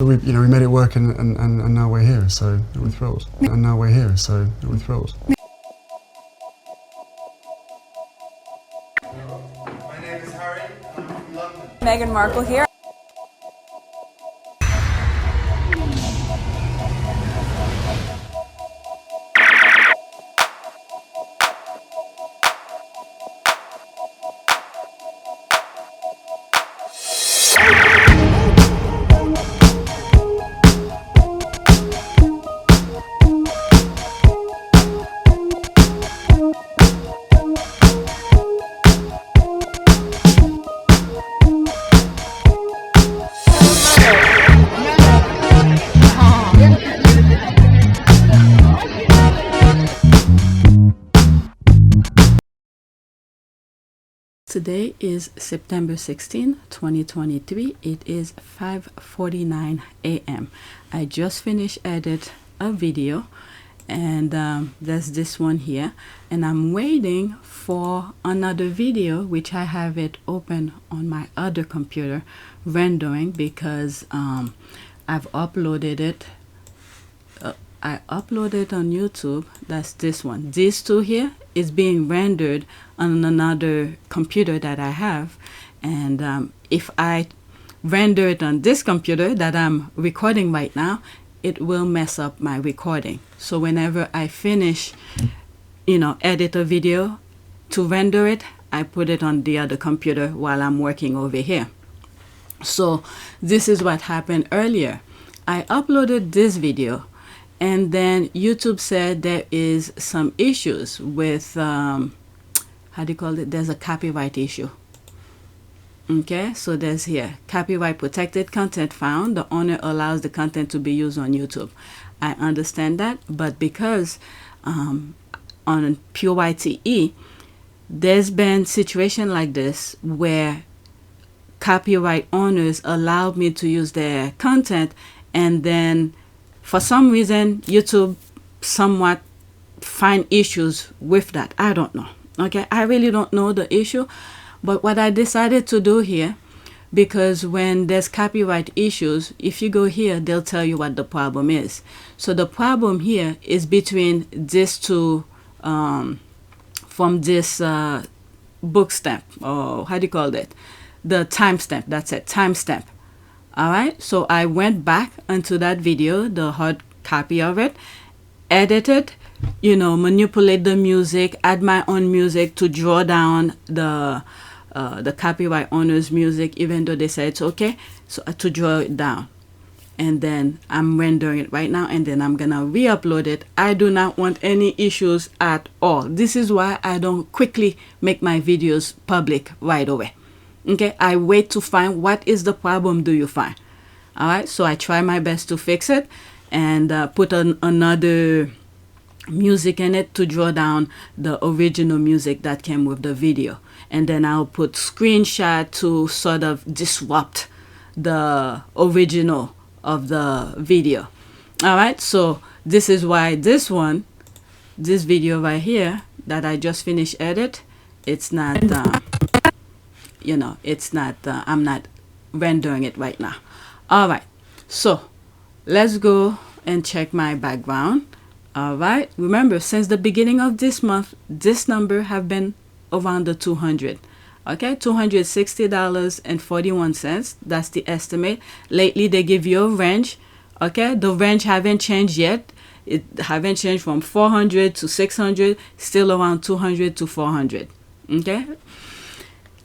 We made it work, and now we're here, so we're thrilled. And now we're here, so we're thrilled. My name is Harry, I'm from London. Meghan Markle here. Today is September 16, 2023. It is 5:49 a.m. I just finished edit a video, and there's this one here, and I'm waiting for another video which I have it open on my other computer rendering, because I've uploaded it. I uploaded on YouTube. That's this one. These two here is being rendered on another computer that I have, and if I render it on this computer that I'm recording right now, it will mess up my recording. So whenever I finish, edit a video to render it, I put it on the other computer while I'm working over here. So this is what happened earlier. I uploaded this video, and then YouTube said there is some issues with, how do you call it? There's a copyright issue. Okay, so there's here, copyright protected content found. The owner allows the content to be used on YouTube. I understand that, but because on PYTE, there's been situation like this where copyright owners allowed me to use their content, and then for some reason, YouTube somewhat find issues with that. I don't know. Okay, I really don't know the issue. But what I decided to do here, because when there's copyright issues, if you go here, they'll tell you what the problem is. So the problem here is between these two, from this book stamp, or how do you call it? The timestamp, that's it, timestamp. All right, so I went back into that video, the hard copy of it, edited, manipulate the music, add my own music to draw down the copyright owner's music, even though they said it's okay, so to draw it down. And then I'm rendering it right now, and then I'm gonna re-upload it. I do not want any issues at all. This is why I don't quickly make my videos public right away. Okay, I wait to find what is the problem do you find. All right, so I try my best to fix it, and put another music in it to draw down the original music that came with the video. And then I'll put screenshot to sort of disrupt the original of the video. All right, so this is why this video right here that I just finished edit, it's not it's not, I'm not rendering it right now. All right, so let's go and check my background. All right, remember, since the beginning of this month, this number have been around the 200. Okay, $260.41. That's the estimate. Lately, they give you a range. Okay, the range haven't changed yet. It haven't changed from 400 to 600, still around 200 to 400. Okay.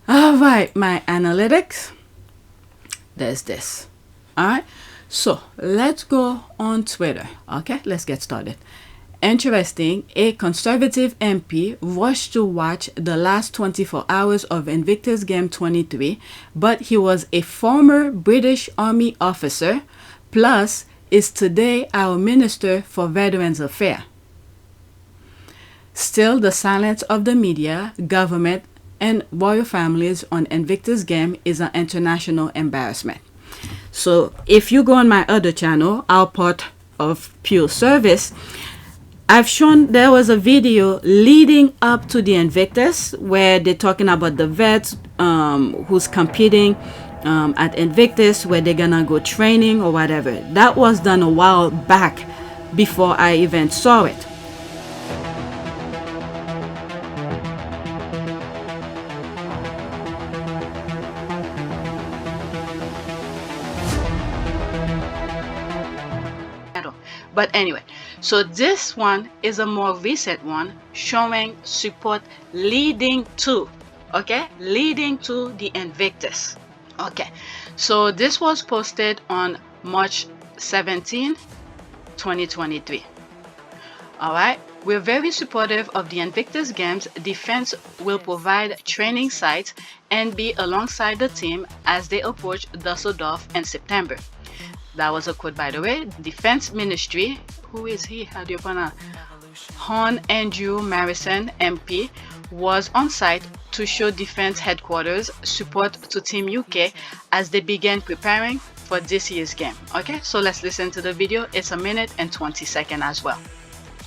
All right, my analytics, there's this. All right, so let's go on Twitter. Okay, let's get started. Interesting, a conservative MP rushed to watch the last 24 hours of Invictus Game 23, but he was a former British Army officer, plus is today our Minister for Veterans Affairs. Still, the silence of the media, government, and royal families on Invictus Game is an international embarrassment. So if you go on my other channel, our part of Pure Service, I've shown there was a video leading up to the Invictus where they're talking about the vets who's competing at Invictus where they're gonna go training or whatever. That was done a while back before I even saw it. But anyway, so this one is a more recent one showing support leading to, okay, leading to the Invictus. Okay, so this was posted on March 17, 2023. All right, we're very supportive of the Invictus Games. Defense will provide training sites and be alongside the team as they approach Dusseldorf in September. That was a quote, by the way. Defense Ministry, who is he? How do you pronounce? Hon Andrew Marison, MP, was on site to show Defense Headquarters support to Team UK as they began preparing for this year's game. Okay, so let's listen to the video. It's 1 minute and 20 seconds as well.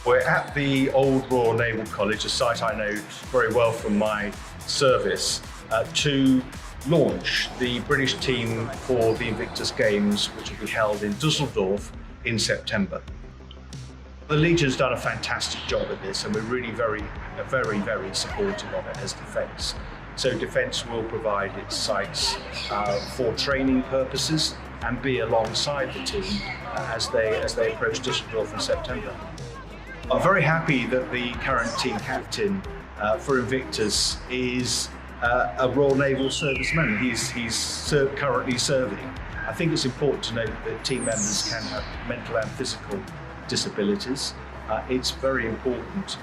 We're at the Old Royal Naval College, a site I know very well from my service, to launch the British team for the Invictus Games, which will be held in Dusseldorf in September. The Legion's done a fantastic job at this, and we're really very supportive of it as Defence. So Defence will provide its sites for training purposes and be alongside the team as they approach Dusseldorf in September. I'm very happy that the current team captain for Invictus is a Royal Naval serviceman. He's currently serving. I think it's important to note that team members can have mental and physical disabilities. It's very important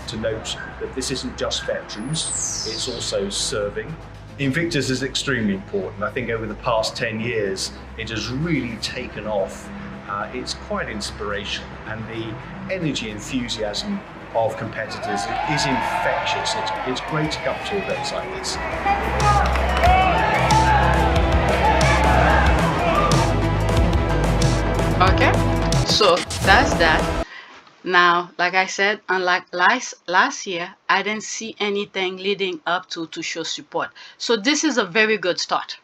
to note that this isn't just veterans, it's also serving. Invictus is extremely important. I think over the past 10 years, it has really taken off. It's quite inspirational, and the energy, enthusiasm of competitors is infectious. It's great to come to events like this. Okay, so that's that. Now, like I said, unlike last year, I didn't see anything leading up to show support. So this is a very good start.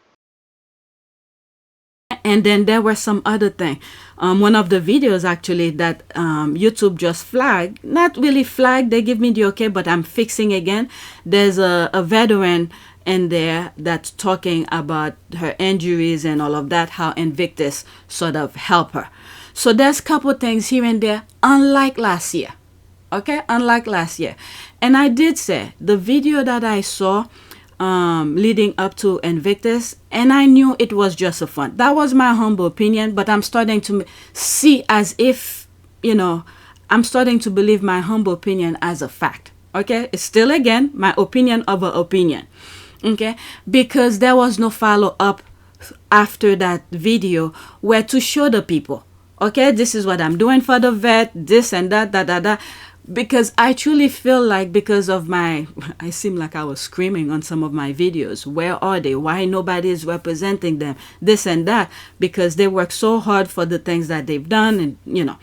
And then there were some other thing. One of the videos actually that YouTube just flagged, not really flagged, they give me the okay, but I'm fixing again. There's a veteran in there that's talking about her injuries and all of that, how Invictus sort of help her. So there's a couple things here and there, unlike last year. Okay, unlike last year. And I did say the video that I saw leading up to Invictus, and I knew it was just a fun. That was my humble opinion, but I'm starting to see as if, you know, I'm starting to believe my humble opinion as a fact. Okay, it's still again my opinion of an opinion. Okay, because there was no follow-up after that video where to show the people, okay, this is what I'm doing for the vet, this and that, because I truly feel like because of I seem like I was screaming on some of my videos, where are they, why nobody is representing them, this and that, because they work so hard for the things that they've done, and you know,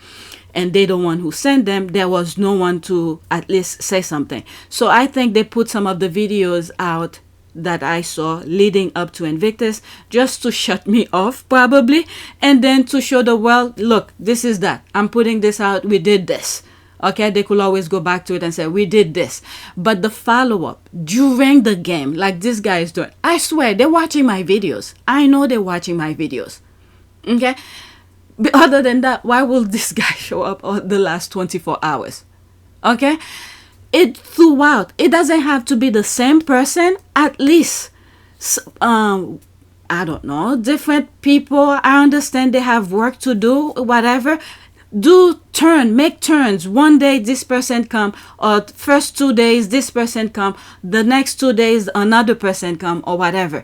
and they the one who sent them. There was no one to at least say something. So I think they put some of the videos out that I saw leading up to Invictus just to shut me off probably, and then to show the world, look, this is that, I'm putting this out, we did this. Okay, they could always go back to it and say, we did this. But the follow-up during the game, like this guy is doing, I swear, they're watching my videos. I know they're watching my videos. Okay? But other than that, why will this guy show up the last 24 hours? Okay? It throughout. It doesn't have to be the same person. At least, I don't know, different people. I understand they have work to do, whatever. Make turns. One day this person come, or first 2 days this person come, the next 2 days another person come, or whatever,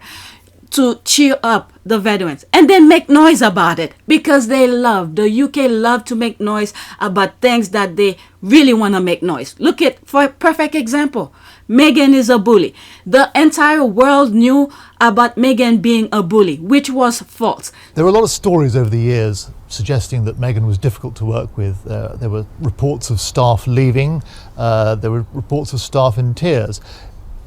to cheer up the veterans, and then make noise about it, because the UK love to make noise about things that they really want to make noise. Look at, for a perfect example, Meghan is a bully. The entire world knew about Meghan being a bully, which was false. There were a lot of stories over the years suggesting that Meghan was difficult to work with. There were reports of staff leaving. There were reports of staff in tears.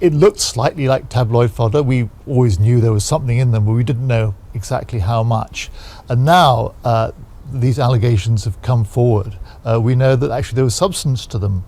It looked slightly like tabloid fodder. We always knew there was something in them, but we didn't know exactly how much. And now these allegations have come forward. We know that actually there was substance to them,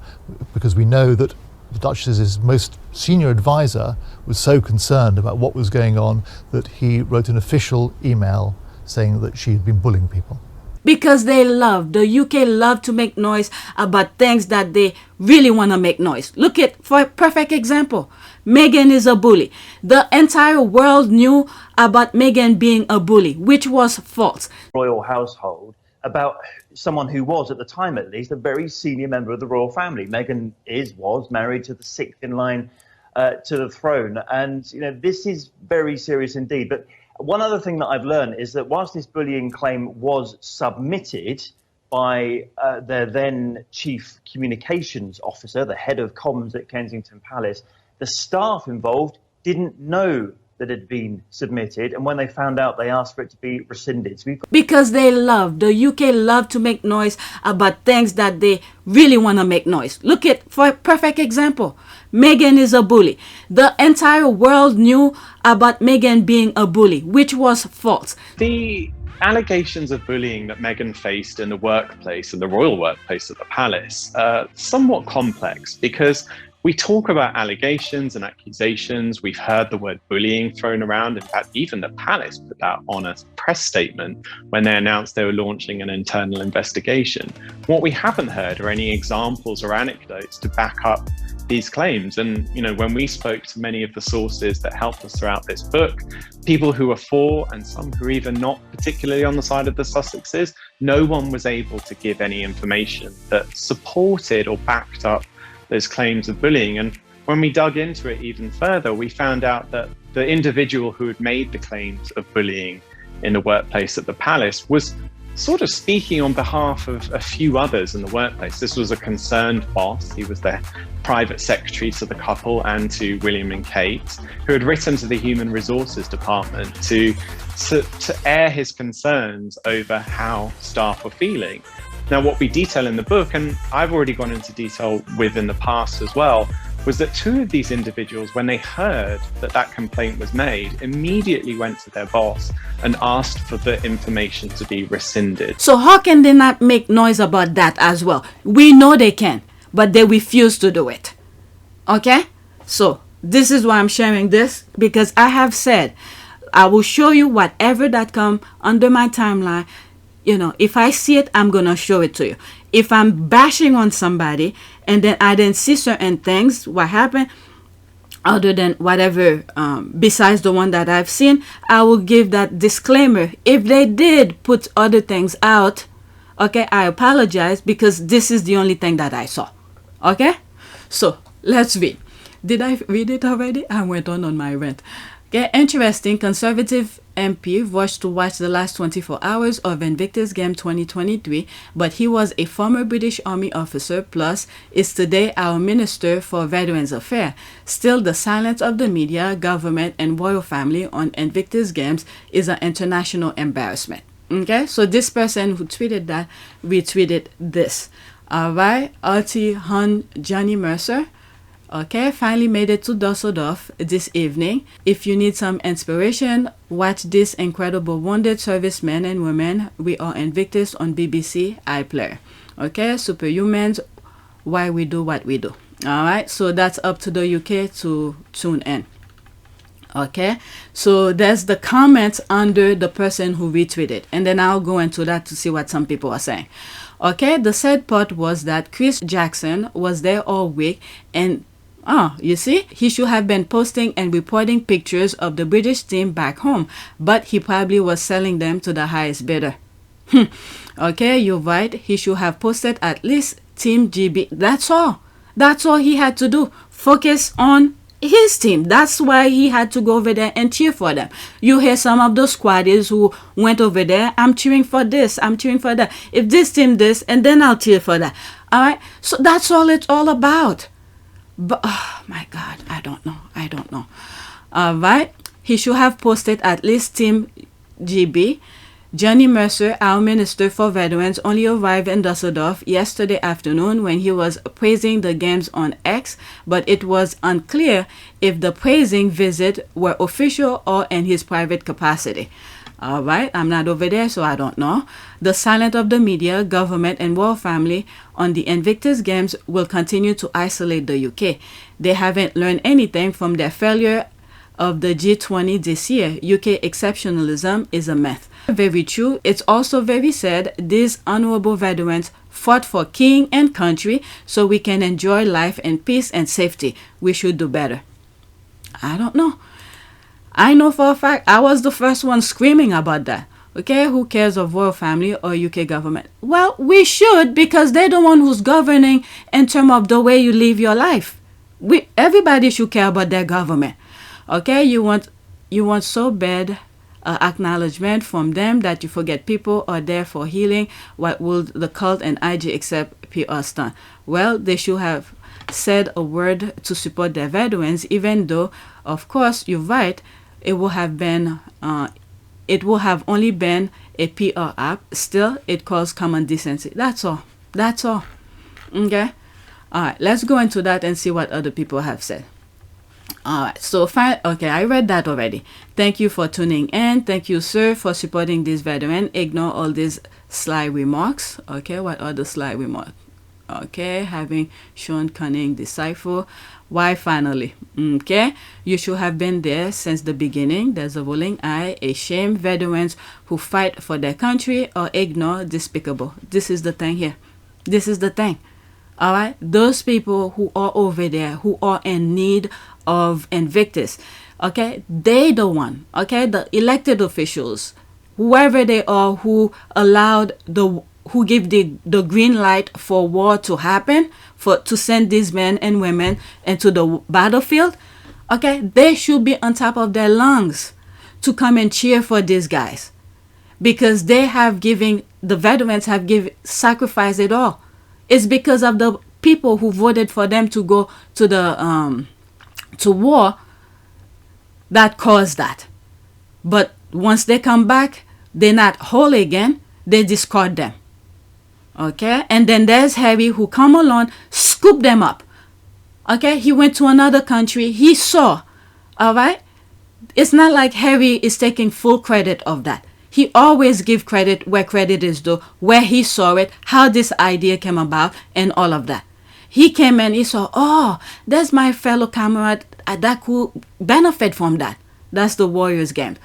because we know that the Duchess's most senior advisor was so concerned about what was going on that he wrote an official email saying that she had been bullying people. Because the UK love to make noise about things that they really want to make noise. Look at, for a perfect example, Meghan is a bully. The entire world knew about Meghan being a bully, which was false. Royal household about someone who was, at the time at least, a very senior member of the royal family. Meghan was married to the sixth in line to the throne. And, this is very serious indeed. But one other thing that I've learned is that whilst this bullying claim was submitted by their then chief communications officer, the head of comms at Kensington Palace, the staff involved didn't know that had been submitted, and when they found out, they asked for it to be rescinded. So because the UK love to make noise about things that they really want to make noise. Look at, for a perfect example, Meghan is a bully. The entire world knew about Meghan being a bully, which was false. The allegations of bullying that Meghan faced in the workplace, in the royal workplace at the palace, somewhat complex, because we talk about allegations and accusations. We've heard the word bullying thrown around. In fact, even the palace put that on a press statement when they announced they were launching an internal investigation. What we haven't heard are any examples or anecdotes to back up these claims. And, when we spoke to many of the sources that helped us throughout this book, people who are for and some who are even not particularly on the side of the Sussexes, no one was able to give any information that supported or backed up those claims of bullying. And when we dug into it even further, we found out that the individual who had made the claims of bullying in the workplace at the palace was sort of speaking on behalf of a few others in the workplace. This was a concerned boss. He was the private secretary to the couple and to William and Kate, who had written to the Human Resources Department to air his concerns over how staff were feeling. Now, what we detail in the book, and I've already gone into detail with in the past as well, was that two of these individuals, when they heard that that complaint was made, immediately went to their boss and asked for the information to be rescinded. So how can they not make noise about that as well? We know they can, but they refuse to do it. Okay? So this is why I'm sharing this, because I have said I will show you whatever that come under my timeline. If I see it, I'm going to show it to you. If I'm bashing on somebody and then I didn't see certain things, what happened, other than whatever, besides the one that I've seen, I will give that disclaimer. If they did put other things out, okay, I apologize, because this is the only thing that I saw. Okay? So, let's read. Did I read it already? I went on my rant. Okay, interesting. Conservative MP rushed to watch the last 24 hours of Invictus Games 2023, but he was a former British Army officer, plus is today our Minister for Veterans Affairs. Still, the silence of the media, government, and royal family on Invictus Games is an international embarrassment. Okay, so this person who tweeted that retweeted this. All right, Artie Hun Johnny Mercer. Okay, finally made it to Dusseldorf this evening. If you need some inspiration, watch this incredible wounded servicemen and women. We are Invictus on BBC iPlayer. Okay, Superhumans, why we do what we do. All right, so that's up to the UK to tune in. Okay, so there's the comments under the person who retweeted, and then I'll go into that to see what some people are saying. Okay, the sad part was that Chris Jackson was there all week, and you see, he should have been posting and reporting pictures of the British team back home, but he probably was selling them to the highest bidder. Okay, you're right. He should have posted at least Team GB. That's all. That's all he had to do. Focus on his team. That's why he had to go over there and cheer for them. You hear some of those squaddies who went over there, I'm cheering for this, I'm cheering for that. If this team this, and then I'll cheer for that. All right, so that's all it's all about. But oh my God, I don't know. All right, he should have posted at least Team GB. Johnny Mercer, our Minister for Veterans, only arrived in Dusseldorf yesterday afternoon when he was praising the games on X, but it was unclear if the praising visit were official or in his private capacity. All right, I'm not over there, so I don't know. The silence of the media, government, and royal family on the Invictus Games will continue to isolate the UK. They haven't learned anything from their failure of the G20 this year. UK exceptionalism is a myth. Very true. It's also very sad these honorable veterans fought for king and country so we can enjoy life in peace and safety. We should do better. I don't know. I know for a fact I was the first one screaming about that. Okay, who cares of royal family or UK government? Well, we should, because they're the one who's governing in terms of the way you live your life. Everybody should care about their government. Okay, you want so bad acknowledgement from them that you forget people are there for healing. What will the cult and IG accept PR stunt? Well, they should have said a word to support their veterans, even though, of course, you're right, it will have only been a PR app. Still, it calls common decency. That's all. Okay? All right, let's go into that and see what other people have said. All right, so fine. Okay, I read that already. Thank you for tuning in. Thank you, sir, for supporting this veteran. Ignore all these sly remarks. Okay, what are the sly remarks? Okay, having shown cunning decipher. Why finally? Okay, you should have been there since the beginning. There's a rolling eye. A shame veterans who fight for their country or ignore despicable. This is the thing here. This is the thing. All right, those people who are over there, who are in need of Invictus, okay, they the one, okay, the elected officials, whoever they are, who give the green light for war to happen, to send these men and women into the battlefield, okay, they should be on top of their lungs to come and cheer for these guys, because the veterans have sacrificed it all. It's because of the people who voted for them to go to the to war that caused that. But once they come back, they're not whole again. They discard them. Okay? And then there's Harry, who come along, scoop them up. Okay? He went to another country. He saw. All right? It's not like Harry is taking full credit of that. He always give credit where credit is due, where he saw it, how this idea came about, and all of that. He came and he saw, oh, there's my fellow comrade that could benefit from that. That's the Warriors game.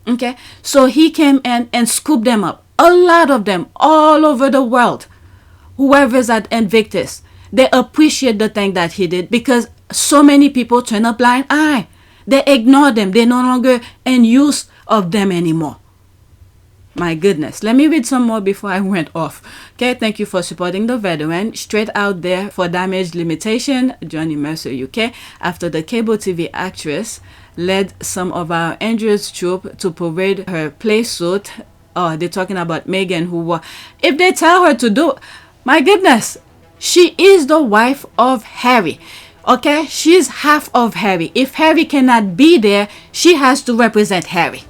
Okay? So he came in and scooped them up. A lot of them all over the world. Whoever's at Invictus, they appreciate the thing that he did, because so many people turn a blind eye. They ignore them. They're no longer in use of them anymore. My goodness. Let me read some more before I went off. Okay, thank you for supporting the veteran. Straight out there for damage limitation, Johnny Mercer, UK, after the cable TV actress led some of our injured troops to parade her play suit. Oh, they're talking about Megan, if they tell her to do, my goodness, she is the wife of Harry. Okay, she's half of Harry. If Harry cannot be there, she has to represent Harry.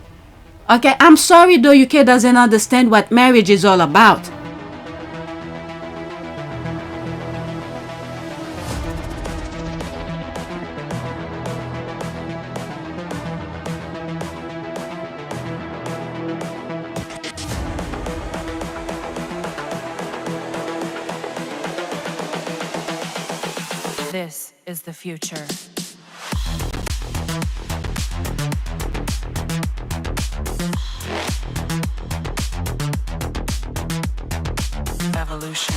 Okay, I'm sorry though, UK doesn't understand what marriage is all about. This is the future. Evolution.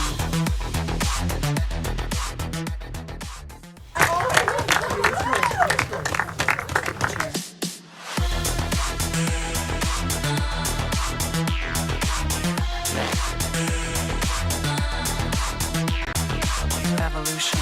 Evolution.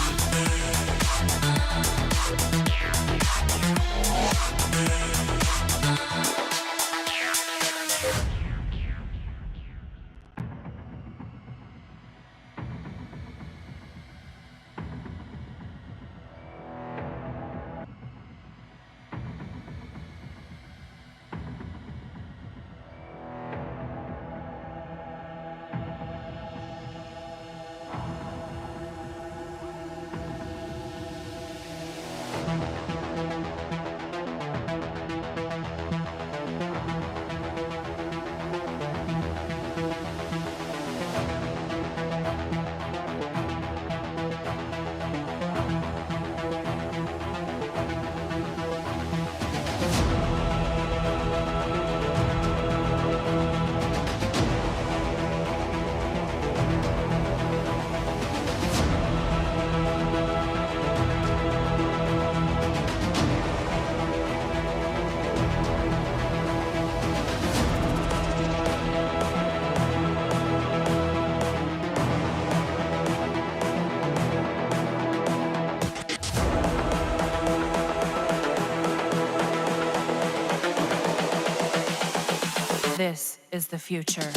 is the future.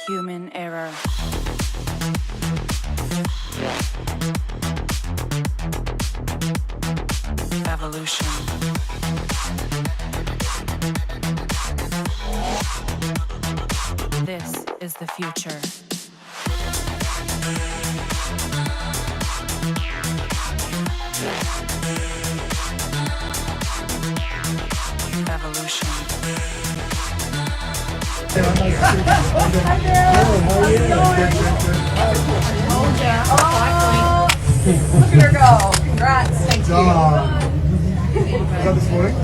Human error. Evolution. This is the future. Evolution. Look at her go. Congrats. Thank you. Was that this morning?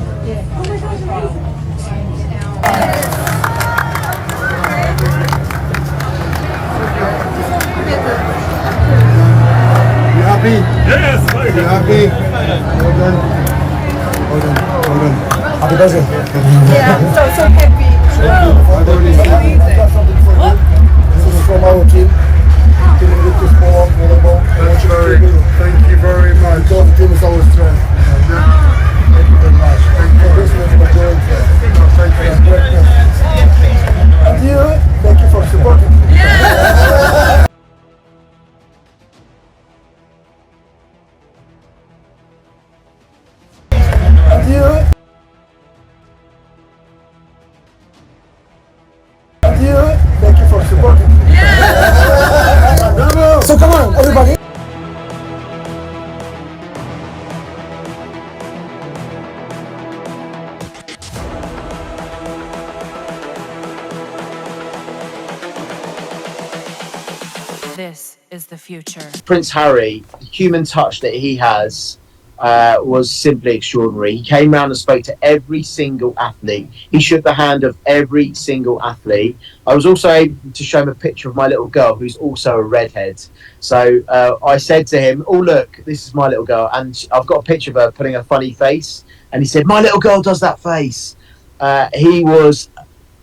You happy? Yes! You happy? Well done. Well done. Well done. Happy birthday. Yeah, I'm so happy. I've already I've got something for you. This is from our team. That's very, thank you very much. Because the team is always strength. Thank you very much. Thank you for listening to my going for. Thank you. And you, thank you for supporting me. And you, thank you for supporting me. So come on, everybody. This is the future. Prince Harry, the human touch that he has was simply extraordinary. He came round and spoke to every single athlete. He shook the hand of every single athlete. I was also able to show him a picture of my little girl, who's also a redhead. So I said to him, oh, look, this is my little girl. And I've got a picture of her putting a funny face. And he said, my little girl does that face. He was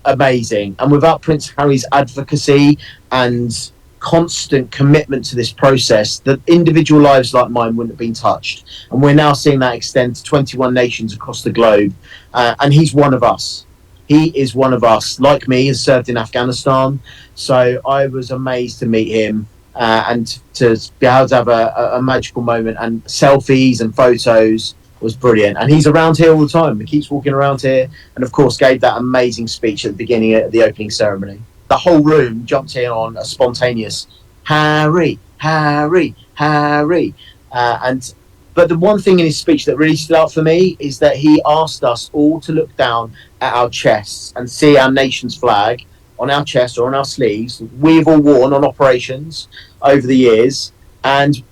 amazing. And without Prince Harry's advocacy and constant commitment to this process, that individual lives like mine wouldn't have been touched. And we're now seeing that extend to 21 nations across the globe. And he's one of us. He is one of us. Like me, has served in Afghanistan. So I was amazed to meet him and to be able to have a magical moment, and selfies and photos was brilliant. And he's around here all the time. He keeps walking around here, and of course gave that amazing speech at the beginning of the opening ceremony. The whole room jumped in on a spontaneous Harry, Harry, Harry. But the one thing in his speech that really stood out for me is that he asked us all to look down at our chests and see our nation's flag on our chest or on our sleeves. We've all worn on operations over the years. And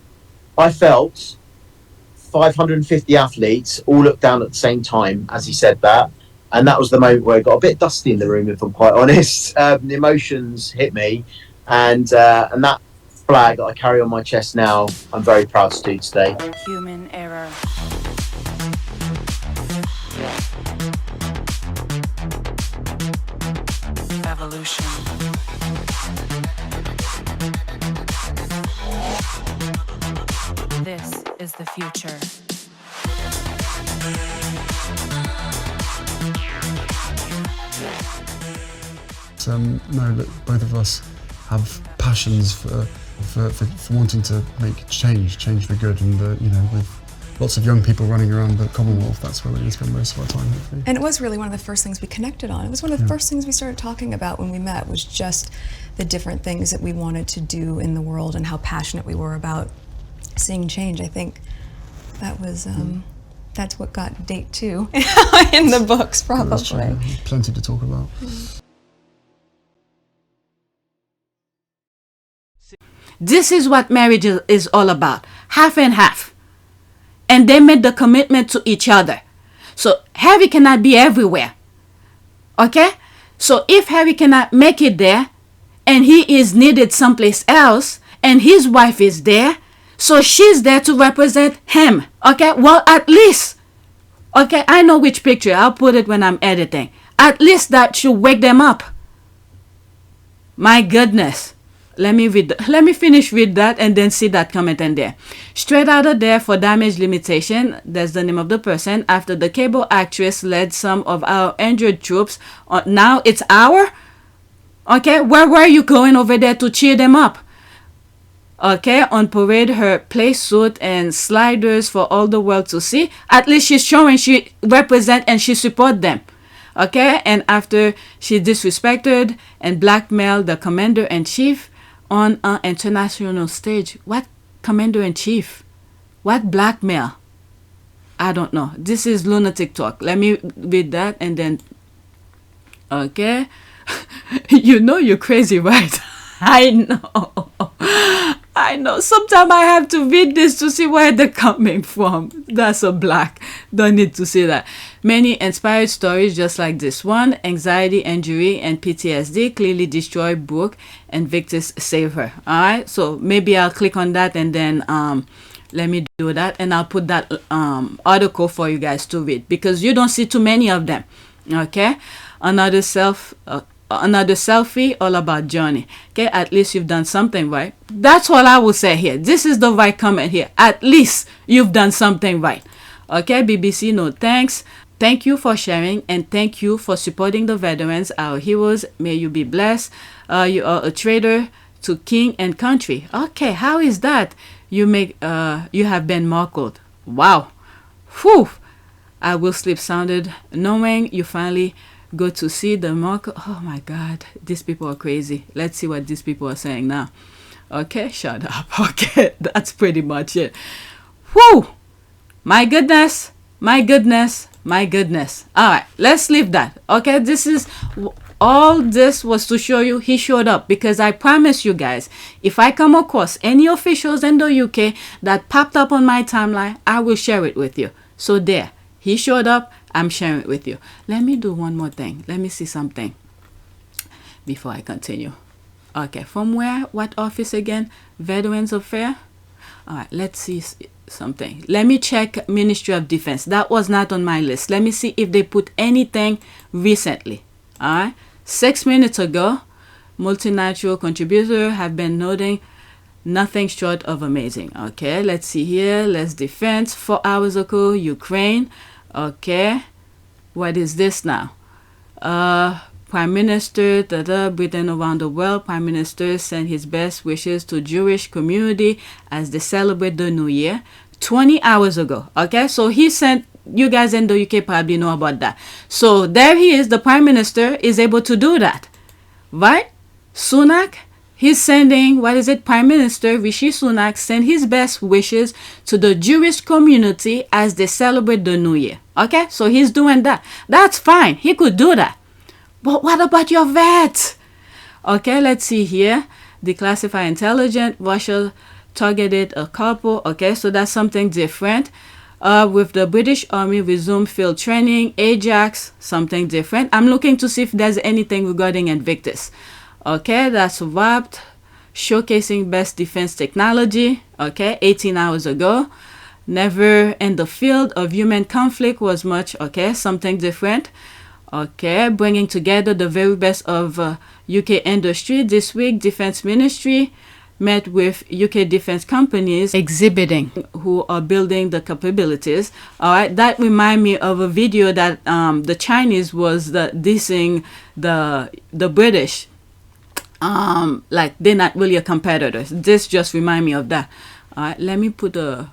I felt 550 athletes all looked down at the same time as he said that. And that was the moment where it got a bit dusty in the room, if I'm quite honest. The emotions hit me. And that flag that I carry on my chest now, I'm very proud to do today. Human error. Evolution. This is the future. No, look, both of us have passions for wanting to make change for good, and with lots of young people running around the Commonwealth, that's where we're going to spend most of our time, hopefully. And it was really one of the first things we connected on. It was one of the first things we started talking about when we met, was just the different things that we wanted to do in the world and how passionate we were about seeing change. I think that was that's what got date 2 in the books, probably. Plenty to talk about. This is what marriage is all about. Half and half. And they made the commitment to each other. So Harry cannot be everywhere. Okay? So if Harry cannot make it there, and he is needed someplace else, and his wife is there, so she's there to represent him. Okay? Well, at least, okay, I know which picture. I'll put it when I'm editing. At least that should wake them up. My goodness. Let me finish with that and then see that comment in there. Straight out of there for damage limitation. That's the name of the person. After the cable actress led some of our injured troops. Now it's our. Okay, where were you going over there to cheer them up? Okay, on parade, her play suit and sliders for all the world to see. At least she's showing she represent and she support them. Okay, and after she disrespected and blackmailed the commander-in-chief on an international stage. What commander-in-chief? What blackmail? I don't know. This is lunatic talk. Let me read that and then... Okay. You know you're crazy, right? I know. I know. Sometimes I have to read this to see where they're coming from. That's a black. Don't need to see that. Many inspired stories just like this one. Anxiety, injury, and PTSD clearly destroy Brooke, and Invictus save her. Alright, so maybe I'll click on that and then let me do that, and I'll put that article for you guys to read because you don't see too many of them. Okay, another selfie all about Jone. Okay, at least you've done something right. That's what I will say here. This is the right comment here. At least you've done something right. Okay, BBC, no thanks. Thank you for sharing and thank you for supporting the veterans, our heroes. May you be blessed. You are a traitor to king and country. Okay, how is that? You have been marked. Wow. Whew. I will sleep sounded knowing you finally go to see the mark. Oh my God, these people are crazy. Let's see what these people are saying now. Okay, shut up. Okay, that's pretty much it. Whew. My goodness. My goodness. My goodness. All right, let's leave that. Okay, all this was to show you he showed up, because I promise you guys, if I come across any officials in the UK that popped up on my timeline, I will share it with you. So there, he showed up. I'm sharing it with you. Let me do one more thing. Let me see something before I continue. Okay, from where? What office again? Veterans Affairs. All right, let's see something. Let me check Ministry of Defense. That was not on my list. Let me see if they put anything recently. All right, 6 minutes ago, multinational contributors have been noting nothing short of amazing. Okay, let's see here. Let's defense. 4 hours ago, Ukraine. Okay, what is this now? Prime Minister, Britain around the world. Prime Minister sent his best wishes to Jewish community as they celebrate the New Year. 20 hours ago. Okay, so he sent, you guys in the UK probably know about that. So there he is, the Prime Minister is able to do that. Right? Sunak, he's sending, Prime Minister Rishi Sunak sent his best wishes to the Jewish community as they celebrate the New Year. Okay, so he's doing that. That's fine. He could do that. But what about your vets? Okay, let's see here. Declassified intelligence. Russia targeted a couple. Okay, so that's something different. With the British Army resume field training. Ajax, something different. I'm looking to see if there's anything regarding Invictus. Okay, that's wrapped. Showcasing best defense technology. Okay, 18 hours ago. Never in the field of human conflict was much. Okay, something different. Okay, bringing together the very best of UK industry. This week, Defense Ministry met with UK defense companies exhibiting who are building the capabilities. All right, that remind me of a video that the Chinese was dissing the British. Like they're not really a competitors. This just remind me of that. All right, let me put a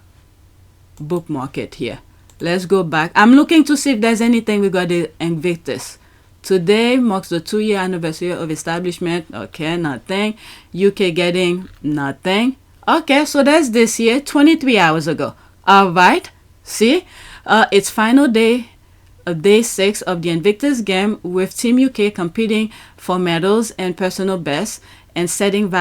bookmark it here. Let's go back. I'm looking to see if there's anything regarding Invictus. Today marks the 2-year anniversary of establishment. Okay, nothing. UK getting nothing. Okay, so that's this year, 23 hours ago. All right, see, it's final day of day 6 of the Invictus game, with Team UK competing for medals and personal best, and setting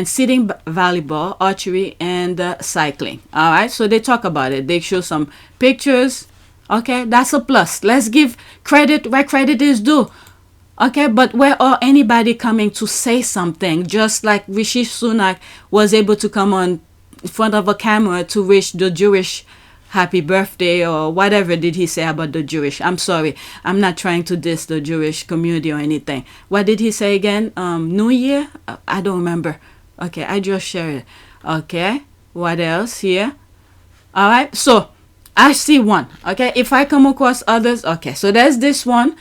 seating volleyball, archery, and cycling. All right, so they talk about it. They show some pictures. Okay, that's a plus. Let's give credit where credit is due. Okay, but where are anybody coming to say something? Just like Rishi Sunak was able to come on in front of a camera to wish the Jewish happy birthday or whatever did he say about the Jewish? I'm sorry, I'm not trying to diss the Jewish community or anything. What did he say again? New Year? I don't remember. Okay, I just shared it. Okay, what else here? All right, so I see one. Okay, if I come across others, okay, so there's this one.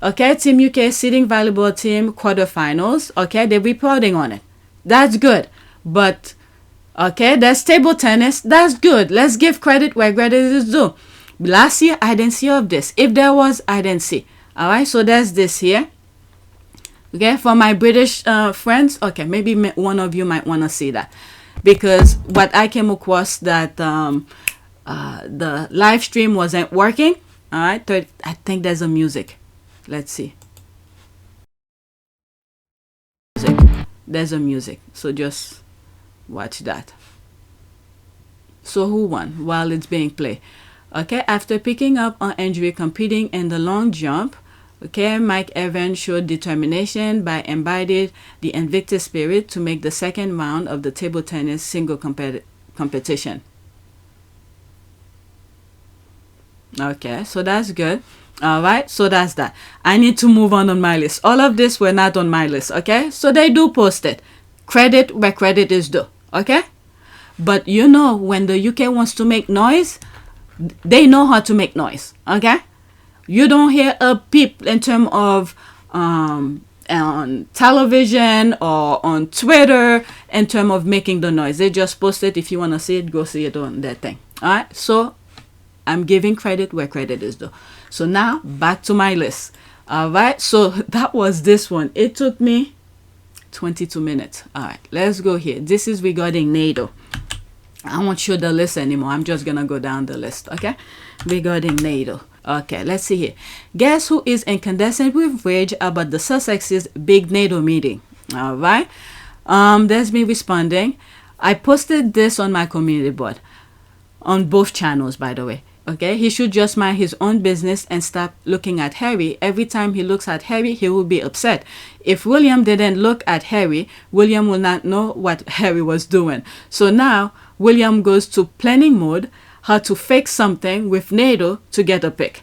Okay, Team UK sitting volleyball team quarterfinals. Okay, they're reporting on it. That's good, but okay, there's table tennis. That's good. Let's give credit where credit is due. Last year, I didn't see of this. If there was, I didn't see. All right, so there's this here. Okay, for my British friends, okay, maybe one of you might want to see that. Because what I came across that the live stream wasn't working. All right, I think there's a music. Let's see. There's a music. So just watch that. So who won while it's being played? Okay, after picking up an injury competing in the long jump, okay, Mike Evans showed determination by embodying the Invictus spirit to make the second round of the table tennis single competition. Okay, so that's good. All right, so that's that. I need to move on my list. All of this were not on my list, okay? So they do post it. Credit where credit is due, okay? But you know, when the UK wants to make noise, they know how to make noise, okay? You don't hear a peep in terms of on television or on Twitter in terms of making the noise. They just post it. If you want to see it, go see it on that thing. All right, so I'm giving credit where credit is due. So now back to my list. All right, so that was this one. It took me 22 minutes. All right, let's go here. This is regarding NATO. I won't show the list anymore. I'm just gonna go down the list, okay? Regarding NATO. Okay, let's see here. Guess who is incandescent with rage about the Sussex's big NATO meeting? All right. There's me responding. I posted this on my community board on both channels, by the way. Okay, he should just mind his own business and stop looking at Harry. Every time he looks at Harry, he will be upset. If William didn't look at Harry, William will not know what Harry was doing. So now William goes to planning mode, how to fake something with NATO to get a pick.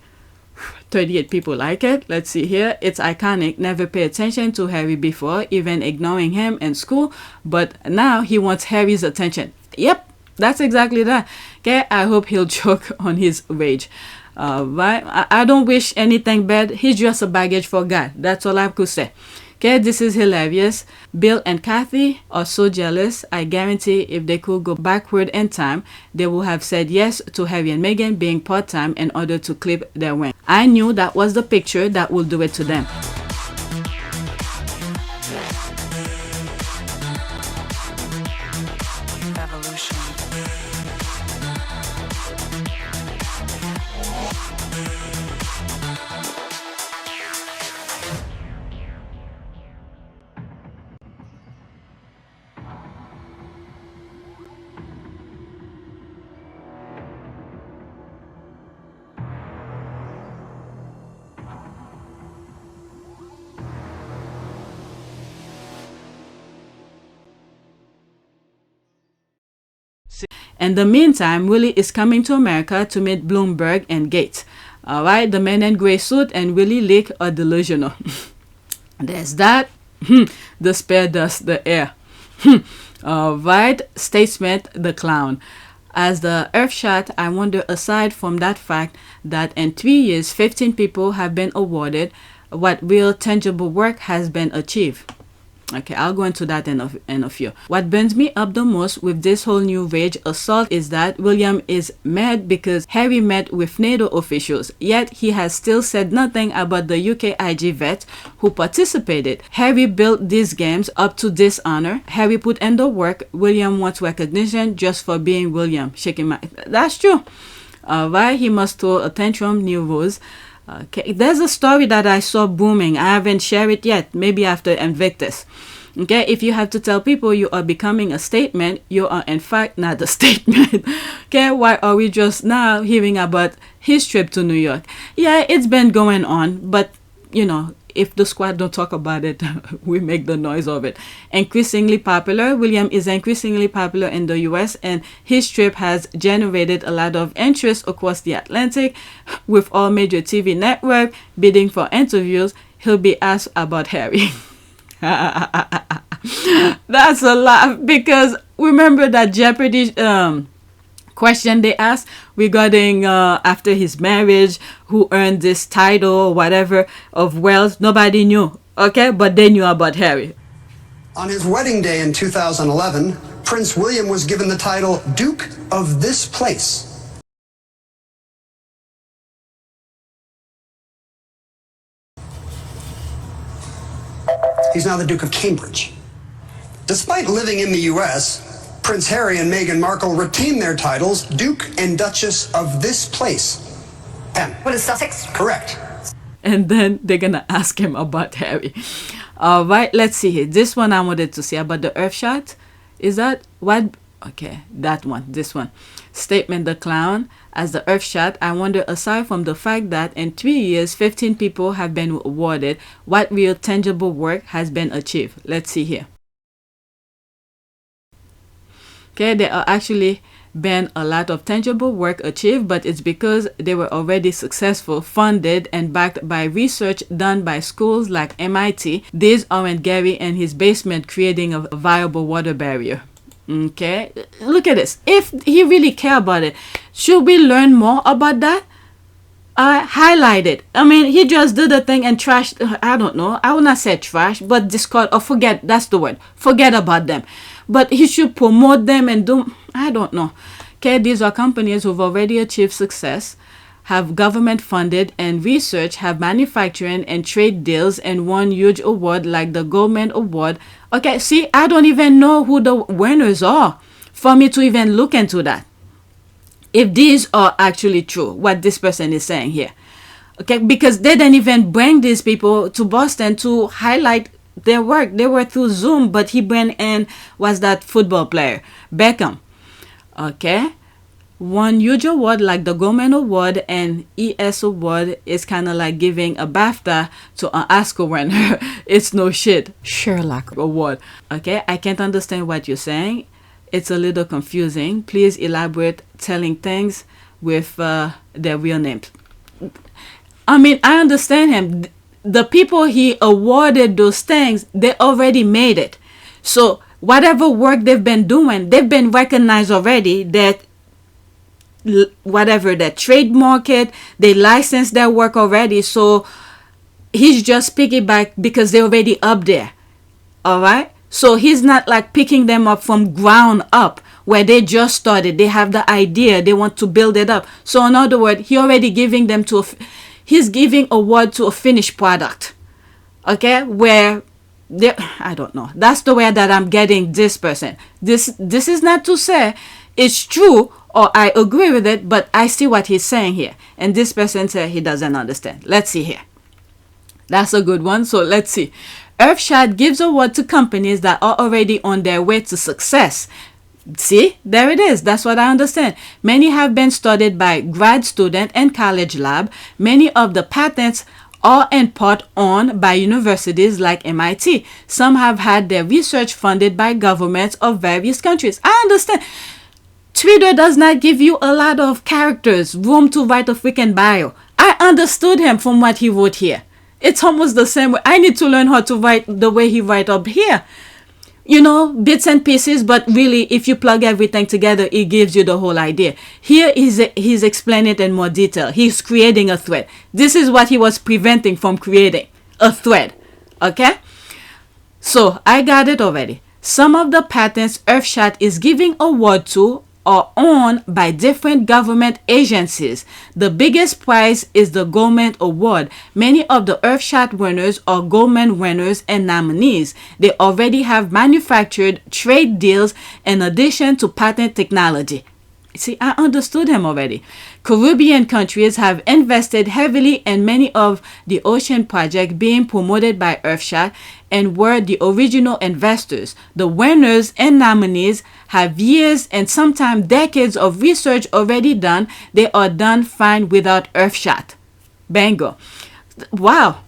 38 people like it. Let's see here. It's iconic. Never pay attention to Harry before, even ignoring him in school. But now he wants Harry's attention. Yep. That's exactly that. Okay, I hope he'll choke on his rage. Right? I don't wish anything bad. He's just a baggage for God. That's all I could say. Okay, this is hilarious. Bill and Kathy are so jealous. I guarantee if they could go backward in time, they would have said yes to Harry and Meghan being part-time in order to clip their wings. I knew that was the picture that would do it to them. In the meantime, Willie is coming to America to meet Bloomberg and Gates. All right, the man in gray suit and Willie Leak are delusional. There's that. The spare dust the air. All right, Statesman the clown. As the Earth shot, I wonder, aside from that fact that in 3 years, 15 people have been awarded, what real tangible work has been achieved. Okay, I'll go into that in a few. What burns me up the most with this whole new rage assault is that William is mad because Harry met with NATO officials, yet he has still said nothing about the UK IG vet who participated. Harry built these games up to dishonor. Harry put in the work. William wants recognition just for being William. Shaking my... That's true. Alright, he must throw a tantrum, new rules. Okay, there's a story that I saw booming. I haven't shared it yet. Maybe after Invictus. Okay, if you have to tell people you are becoming a statement, you are in fact not a statement. Okay, why are we just now hearing about his trip to New York? Yeah, it's been going on, but you know, if the squad don't talk about it, we make the noise of it. Increasingly popular. William is increasingly popular in the US, and his trip has generated a lot of interest across the Atlantic, with all major TV networks bidding for interviews. He'll be asked about Harry. That's a laugh, because remember that Jeopardy question they asked regarding after his marriage, who earned this title or whatever of wealth. Nobody knew, okay, but they knew about Harry. On his wedding day in 2011, Prince William was given the title Duke of this place. He's now the Duke of Cambridge. Despite living in the US, Prince Harry and Meghan Markle retain their titles Duke and Duchess of this place. Pen. What is Sussex? Correct. And then they're gonna ask him about Harry. All right, let's see here. This one I wanted to see about the Earth shot. Is that what? Okay, that one, this one. Statement the clown as the Earth shot. I wonder, aside from the fact that in 3 years, 15 people have been awarded, what real tangible work has been achieved? Let's see here. Okay, there are actually been a lot of tangible work achieved, but it's because they were already successful, funded, and backed by research done by schools like MIT. These aren't Gary in his basement creating a viable water barrier. Okay, look at this. If he really care about it, should we learn more about that? Highlight it. I mean, he just did the thing and trashed. I don't know. I would not say trash, but discard or forget. That's the word. Forget about them. But he should promote them and do. I don't know. Okay, these are companies who've already achieved success, have government funded and research, have manufacturing and trade deals, and won huge award like the Goldman Award. Okay, see, I don't even know who the winners are for me to even look into that. If these are actually true, what this person is saying here. Okay, because they didn't even bring these people to Boston to highlight their work. They were through Zoom, but he brought in, was that football player, Beckham. Okay, one huge award like the Goldman Award and ES Award is kind of like giving a BAFTA to an Oscar winner. It's no shit. Sherlock Award. Okay, I can't understand what you're saying. It's a little confusing. Please elaborate, telling things with their real names. I mean, I understand him. The people he awarded those things, they already made it. So whatever work they've been doing, they've been recognized already, that whatever, that trademark it, they licensed their work already. So he's just piggyback because they're already up there. All right. So he's not like picking them up from ground up where they just started. They have the idea. They want to build it up. So in other words, he already giving them to, he's giving award to a finished product. Okay. Where they, I don't know. That's the way that I'm getting this person. This is not to say it's true or I agree with it, but I see what he's saying here. And this person said he doesn't understand. Let's see here. That's a good one. So let's see. Earthshot gives award to companies that are already on their way to success. See, there it is. That's what I understand. Many have been studied by grad student and college lab. Many of the patents are in part owned by universities like MIT. Some have had their research funded by governments of various countries. I understand. Twitter does not give you a lot of characters, room to write a freaking bio. I understood him from what he wrote here. It's almost the same way. I need to learn how to write the way he write up here. You know, bits and pieces, but really, if you plug everything together, it gives you the whole idea. Here, he's explaining it in more detail. He's creating a thread. This is what he was preventing from creating, a thread. Okay? So, I got it already. Some of the patents Earthshot is giving award to are owned by different government agencies. The biggest prize is the Goldman Award. Many of the Earthshot winners are Goldman winners and nominees. They already have manufactured trade deals in addition to patent technology. See, I understood him already. Caribbean countries have invested heavily in many of the ocean projects being promoted by Earthshot and were the original investors. The winners and nominees have years and sometimes decades of research already done. They are done fine without Earthshot. Bango. Wow.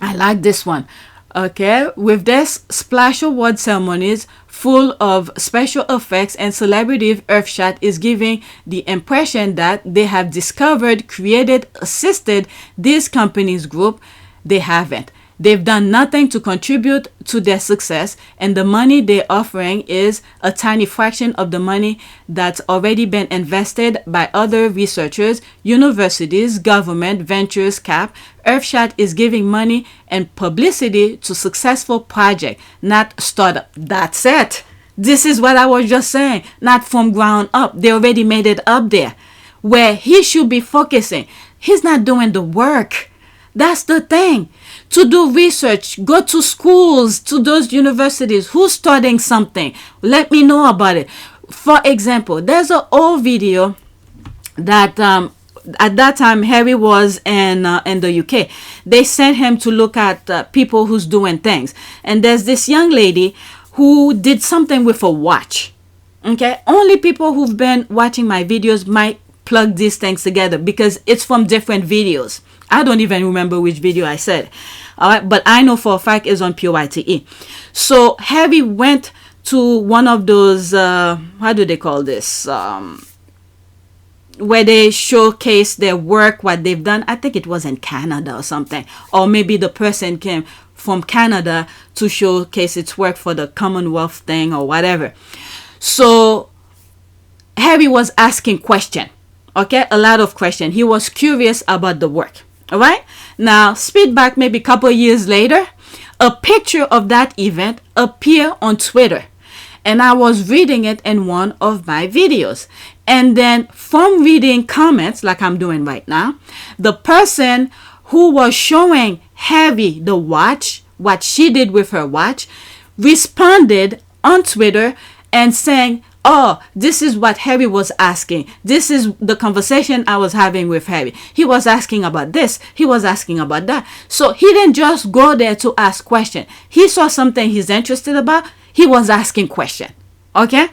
I like this one. Okay, with this splash award ceremonies full of special effects and celebrity, Earthshot is giving the impression that they have discovered, created, assisted these companies group. They haven't. They've done nothing to contribute to their success, and the money they're offering is a tiny fraction of the money that's already been invested by other researchers, universities, government, ventures, cap. Earthshot is giving money and publicity to successful project, not startup. That's it. This is what I was just saying. Not from ground up. They already made it up there. Where he should be focusing. He's not doing the work. That's the thing. To do research, go to schools, to those universities. Who's studying something? Let me know about it. For example, there's an old video that at that time Harry was in the UK. They sent him to look at people who's doing things. And there's this young lady who did something with a watch. Okay? Only people who've been watching my videos might plug these things together because it's from different videos. I don't even remember which video I said. All right, but I know for a fact it's on PYTE. So Harry went to one of those, how do they call this? Where they showcase their work, what they've done. I think it was in Canada or something. Or maybe the person came from Canada to showcase its work for the Commonwealth thing or whatever. So Harry was asking questions. Okay, a lot of questions. He was curious about the work. All right. Now, speed back maybe a couple of years later, a picture of that event appeared on Twitter. And I was reading it in one of my videos. And then from reading comments, like I'm doing right now, the person who was showing Harry the watch, what she did with her watch, responded on Twitter and saying, oh, this is what Harry was asking. This is the conversation I was having with Harry. He was asking about this. He was asking about that. So he didn't just go there to ask questions. He saw something he's interested about. He was asking questions. Okay?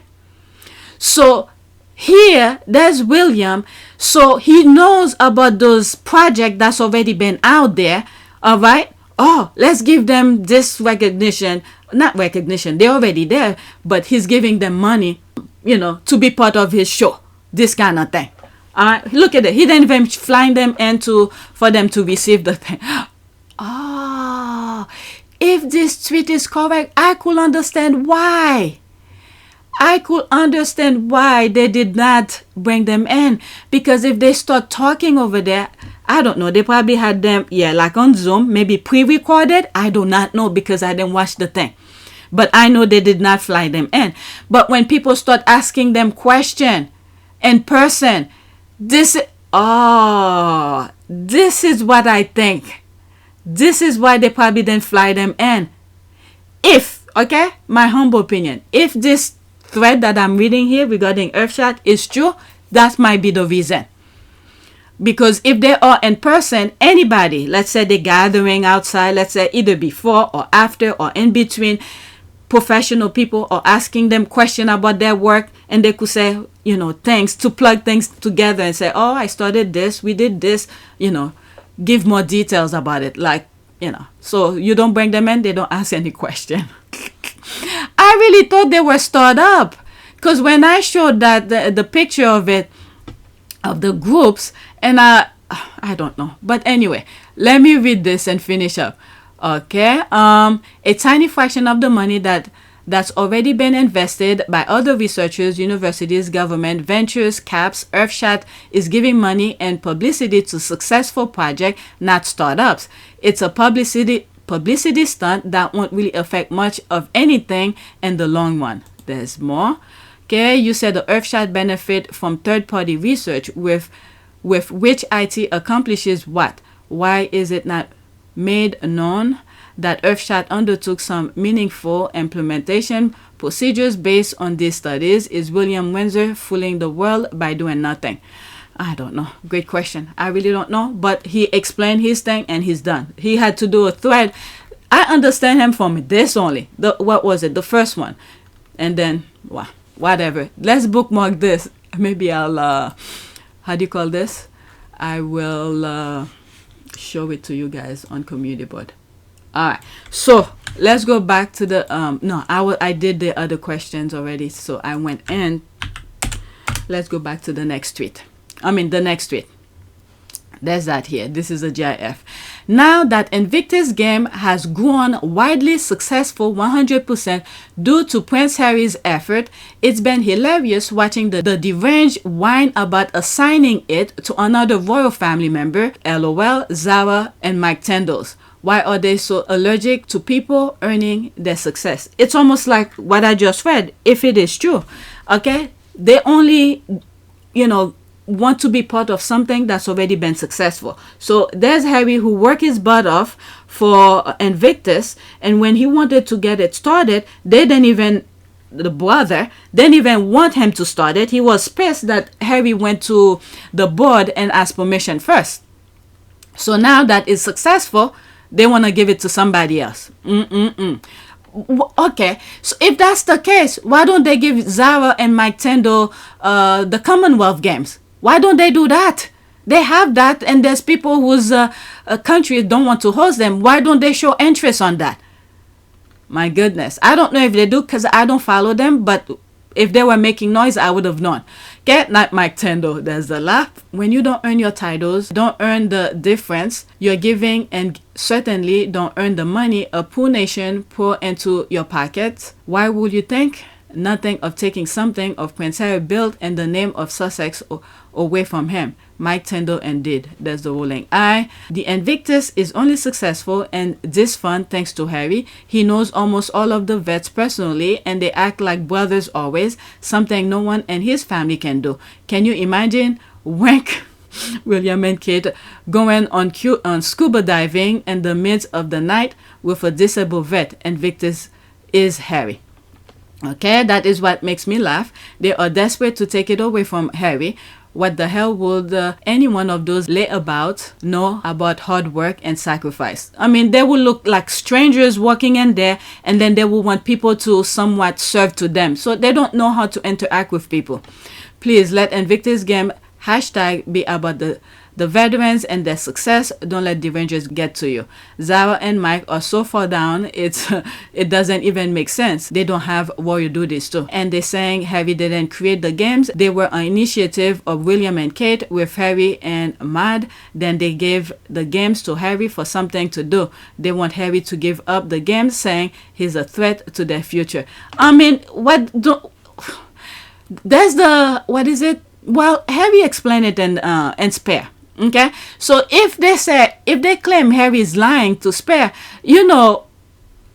So here, there's William. So he knows about those projects that's already been out there. All right? Oh, let's give them this recognition. Not recognition. They're already there. But he's giving them money, you know, to be part of his show. This kind of thing. Look at it. He didn't even fly them in for them to receive the thing. Oh, if this tweet is correct, I could understand why. I could understand why they did not bring them in. Because if they start talking over there, I don't know. They probably had them, like on Zoom, maybe pre-recorded. I do not know because I didn't watch the thing. But I know they did not fly them in. But when people start asking them questions in person, this is what I think. This is why they probably didn't fly them in. If, okay, my humble opinion, if this thread that I'm reading here regarding Earthshot is true, that might be the reason. Because if they are in person, anybody, let's say they're gathering outside, let's say either before or after or in between, professional people are asking them questions about their work, and they could say, you know, things to plug things together and say, oh, I started this, we did this, you know, give more details about it. Like, you know, so you don't bring them in, they don't ask any question. I really thought they were started up, because when I showed that the picture of it, of the groups, and I don't know, but anyway, let me read this and finish up. Okay, a tiny fraction of the money that's already been invested by other researchers, universities, government, ventures, caps. Earthshot is giving money and publicity to successful projects, not startups. It's a publicity stunt that won't really affect much of anything in the long run. There's more. Okay, you said the Earthshot benefit from third-party research with which IT accomplishes what? Why is it not made known that Earthshot undertook some meaningful implementation procedures based on these studies? Is William Windsor fooling the world by doing nothing? I don't know. Great question. I really don't know. But he explained his thing and he's done. He had to do a thread. I understand him from this only. What was it? The first one. And then, whatever. Let's bookmark this. Maybe I'll, how do you call this? I will show it to you guys on community board. All right. So let's go back to the no, I did the other questions already, so I went in. Let's go back to the next tweet. The next tweet. There's that here. This is a GIF. Now that Invictus Game has grown widely successful 100% due to Prince Harry's effort, it's been hilarious watching the deranged whine about assigning it to another royal family member, LOL, Zara, and Mike Tendles. Why are they so allergic to people earning their success? It's almost like what I just read, if it is true. Okay? They only, want to be part of something that's already been successful. So there's Harry who worked his butt off for Invictus, and when he wanted to get it started, the brother didn't even want him to start it. He was pissed that Harry went to the board and asked permission first. So now that it's successful, they want to give it to somebody else. Okay, so if that's the case, why don't they give Zara and Mike Tendo the Commonwealth Games? Why don't they do that? They have that, and there's people whose countries don't want to host them. Why don't they show interest on that? My goodness. I don't know if they do because I don't follow them, but if they were making noise, I would have known. Okay, not Mike Tendo. There's the laugh. When you don't earn your titles, don't earn the difference you're giving, and certainly don't earn the money a poor nation pour into your pocket. Why would you think nothing of taking something of Prince Harry built in the name of Sussex away from him? Mike Tendo indeed. There's the rolling eye. The Invictus is only successful and this fun thanks to Harry. He knows almost all of the vets personally, and they act like brothers always, something no one in his family can do. Can you imagine Wank, William and Kate going on scuba diving in the midst of the night with a disabled vet? Invictus is Harry. Okay, that is what makes me laugh. They are desperate to take it away from Harry. What the hell would any one of those layabout know about hard work and sacrifice? They will look like strangers walking in there, and then they will want people to somewhat serve to them. So they don't know how to interact with people. Please let Invictus Game hashtag be about the veterans and their success. Don't let the Rangers get to you. Zara and Mike are so far down, it doesn't even make sense. They don't have warrior duties too. And they're saying Harry didn't create the games. They were an initiative of William and Kate with Harry and Mad. Then they gave the games to Harry for something to do. They want Harry to give up the games, saying he's a threat to their future. What is it? Well, Harry explained it in Spare. Okay, so if they claim Harry is lying to Spare,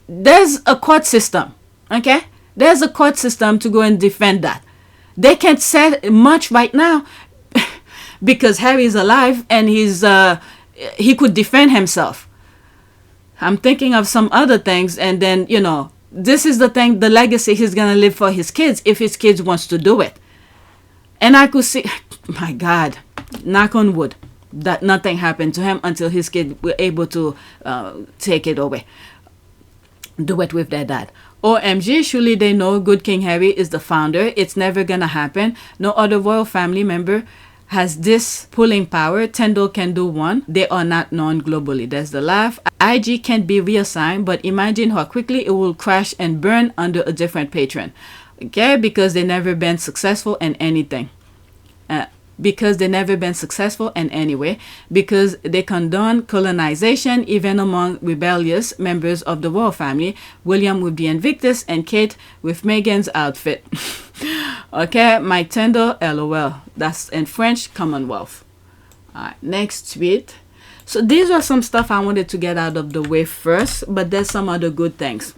there's a court system. Okay, there's a court system to go and defend that. They can't say much right now because Harry is alive and he could defend himself. I'm thinking of some other things, and then this is the thing, the legacy he's gonna leave for his kids if his kids wants to do it. And I could see, my God, knock on wood, that nothing happened to him until his kids were able to take it away. Do it with their dad. OMG, surely they know good King Harry is the founder. It's never gonna happen. No other royal family member has this pulling power. Tendall can do one. They are not known globally. There's the laugh. IG can't be reassigned, but imagine how quickly it will crash and burn under a different patron. Okay, because they never been successful in anything. Because they never been successful in any way. Because they condone colonization even among rebellious members of the royal family. William with the Invictus and Kate with Meghan's outfit. Okay, Mike Tendo, LOL. That's in French, Commonwealth. Alright, next tweet. So these are some stuff I wanted to get out of the way first, but there's some other good things.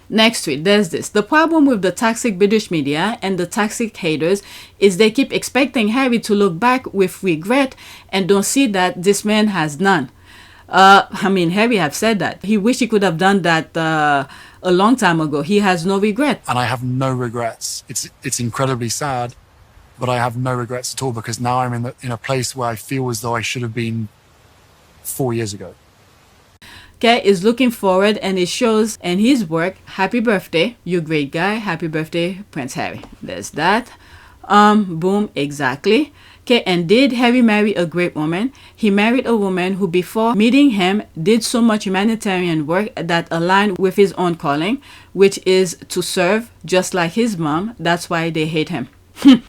Next tweet, there's this. The problem with the toxic British media and the toxic haters is they keep expecting Harry to look back with regret and don't see that this man has none. Harry have said that. He wish he could have done that a long time ago. He has no regret. And I have no regrets. It's incredibly sad, but I have no regrets at all because now I'm in a place where I feel as though I should have been 4 years ago. Okay, is looking forward, and it shows in his work. Happy birthday, you great guy. Happy birthday, Prince Harry. There's that. Boom, exactly. Okay, and did Harry marry a great woman? He married a woman who before meeting him did so much humanitarian work that aligned with his own calling, which is to serve just like his mom. That's why they hate him.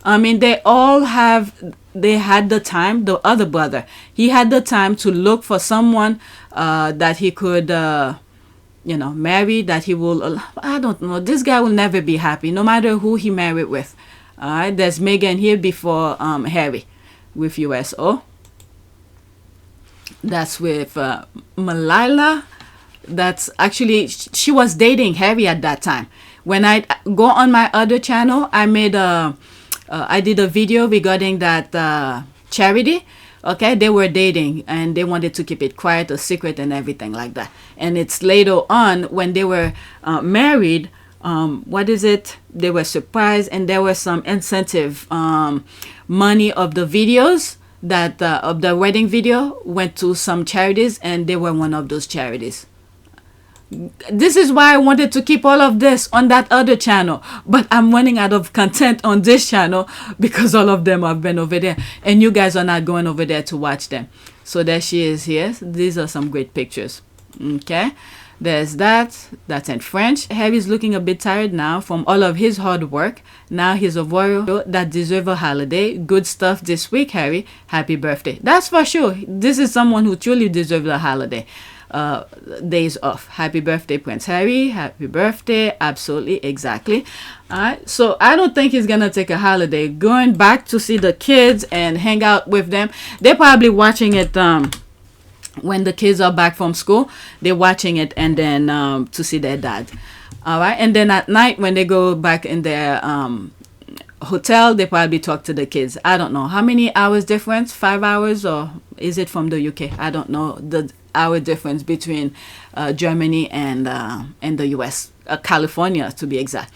I mean, they had the time. The other brother, he had the time to look for someone that he could marry, that he will, I don't know, this guy will never be happy no matter who he married with. All right, there's Meghan here before Harry with USO. That's with Malila. That's actually, she was dating Harry at that time. When I go on my other channel, I did a video regarding that charity. Okay, they were dating and they wanted to keep it quiet, a secret and everything like that. And it's later on when they were married, they were surprised, and there was some incentive money of the videos that of the wedding video went to some charities, and they were one of those charities. This is why I wanted to keep all of this on that other channel, but I'm running out of content on this channel because all of them have been over there and you guys are not going over there to watch them. So there she is here. These are some great pictures. Okay, there's that's in French. Harry's looking a bit tired now from all of his hard work. Now he's a royal that deserves a holiday. Good stuff this week, Harry. Happy birthday. That's for sure. This is someone who truly deserves a holiday. Days off. Happy birthday, Prince Harry. Happy birthday. Absolutely, exactly. All right, so I don't think he's gonna take a holiday. Going back to see the kids and hang out with them. They're probably watching it when the kids are back from school. They're watching it, and then to see their dad. All right, and then at night when they go back in their hotel, they probably talk to the kids. I don't know how many hours difference. 5 hours, or is it from the UK? I don't know the hour difference between Germany and the US, California to be exact.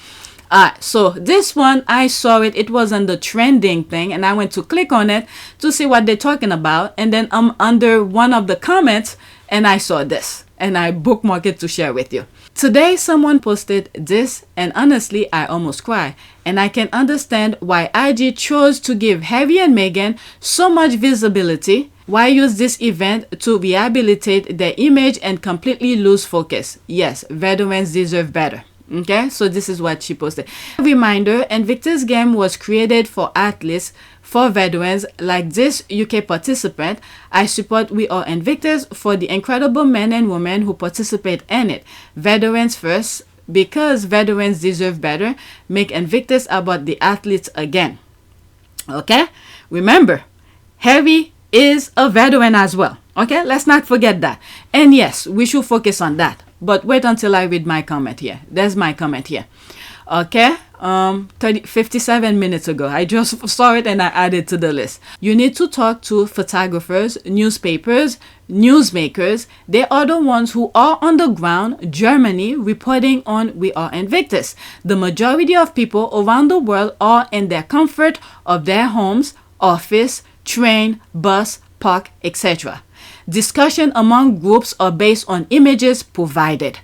So this one, I saw it. It was on the trending thing, and I went to click on it to see what they're talking about. And then I'm under one of the comments, and I saw this, and I bookmarked it to share with you. Today, someone posted this, and honestly, I almost cried. And I can understand why IG chose to give Harry and Meghan so much visibility. Why use this event to rehabilitate their image and completely lose focus? Yes, veterans deserve better. Okay, so this is what she posted. Reminder, Invictus Game was created for athletes, for veterans like this UK participant. I support We Are Invictus for the incredible men and women who participate in it. Veterans first, because veterans deserve better. Make Invictus about the athletes again. Okay, remember, Harry is a veteran as well. Okay, let's not forget that. And yes, we should focus on that. But wait until I read my comment here. There's my comment here. Okay, 57 minutes ago. I just saw it and I added to the list. You need to talk to photographers, newspapers, newsmakers. They are the ones who are on the ground, Germany, reporting on We Are Invictus. The majority of people around the world are in their comfort of their homes, office, train, bus, park, etc. Discussion among groups are based on images provided.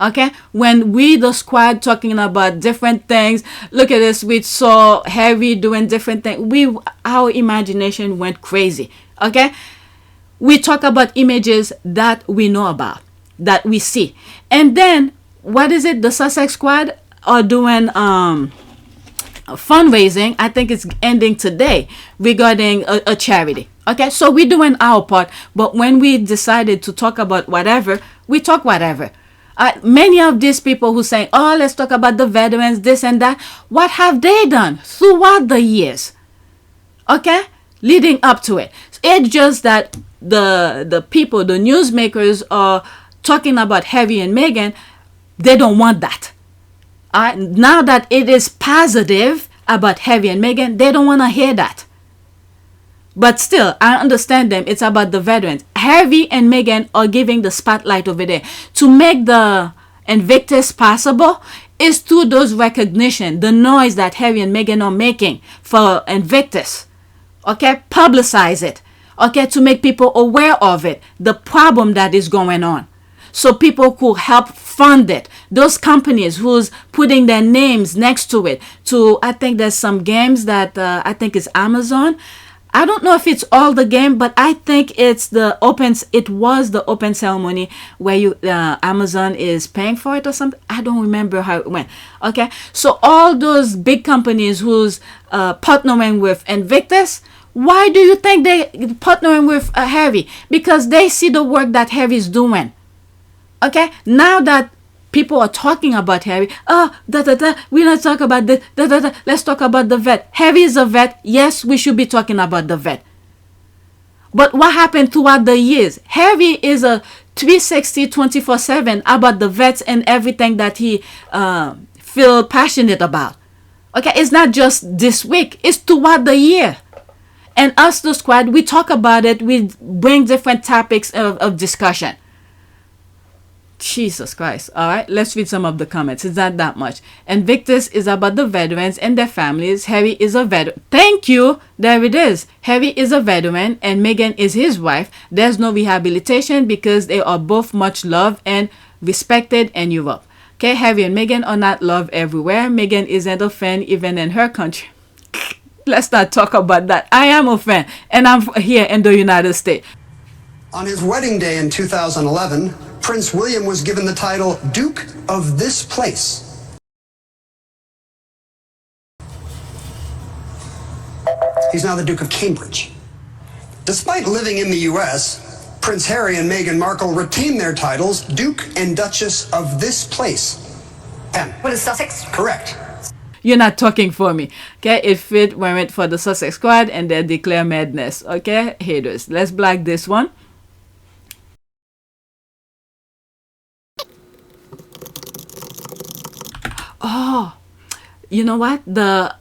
Okay, when we the squad talking about different things, look at this, we saw Harry doing different things. Our imagination went crazy. Okay, we talk about images that we know about, that we see. And then what is it, the Sussex squad are doing fundraising. I think it's ending today regarding a charity. Okay, so we're doing our part, but when we decided to talk about whatever, we talk whatever. Many of these people who say, oh, let's talk about the veterans, this and that, what have they done throughout the years? Okay, leading up to it. It's just that the people, the newsmakers are talking about Harry and Meghan. They don't want that. Now that it is positive about Harry and Meghan, they don't want to hear that. But still, I understand them. It's about the veterans. Harry and Meghan are giving the spotlight over there. To make the Invictus possible is through those recognition, the noise that Harry and Meghan are making for Invictus. Okay, publicize it. Okay, to make people aware of it, the problem that is going on. So people could help fund it. Those companies who's putting their names next to it. I think there's some games that I think is Amazon. I don't know if it's all the game, but I think it's the open. It was the open ceremony where you Amazon is paying for it or something. I don't remember how it went. Okay, so all those big companies who's partnering with Invictus, why do you think they partnering with Harry? Because they see the work that Harry's doing. Okay, now that people are talking about Harry, we're not talking about this, let's talk about the vet. Harry is a vet. Yes, we should be talking about the vet. But what happened throughout the years? Harry is a 360 24/7 about the vets and everything that he feel passionate about. Okay, it's not just this week, it's throughout the year. And us, the squad, we talk about it, we bring different topics of discussion. Jesus Christ. All right, let's read some of the comments. It's not that much. Invictus is about the veterans and their families. Harry is a veteran. Thank you. There it is. Harry is a veteran and Meghan is his wife. There's no rehabilitation because they are both much loved and respected in Europe. Okay, Harry and Meghan are not loved everywhere. Meghan isn't a fan even in her country. Let's not talk about that. I am a fan and I'm here in the United States. On his wedding day in 2011, Prince William was given the title Duke of this place. He's now the Duke of Cambridge. Despite living in the U.S., Prince Harry and Meghan Markle retained their titles Duke and Duchess of this place. Pen. What is Sussex? Correct. You're not talking for me. Okay, it fit went for the Sussex squad and then declare madness. Okay, haters. Let's black this one. Oh, you know what? The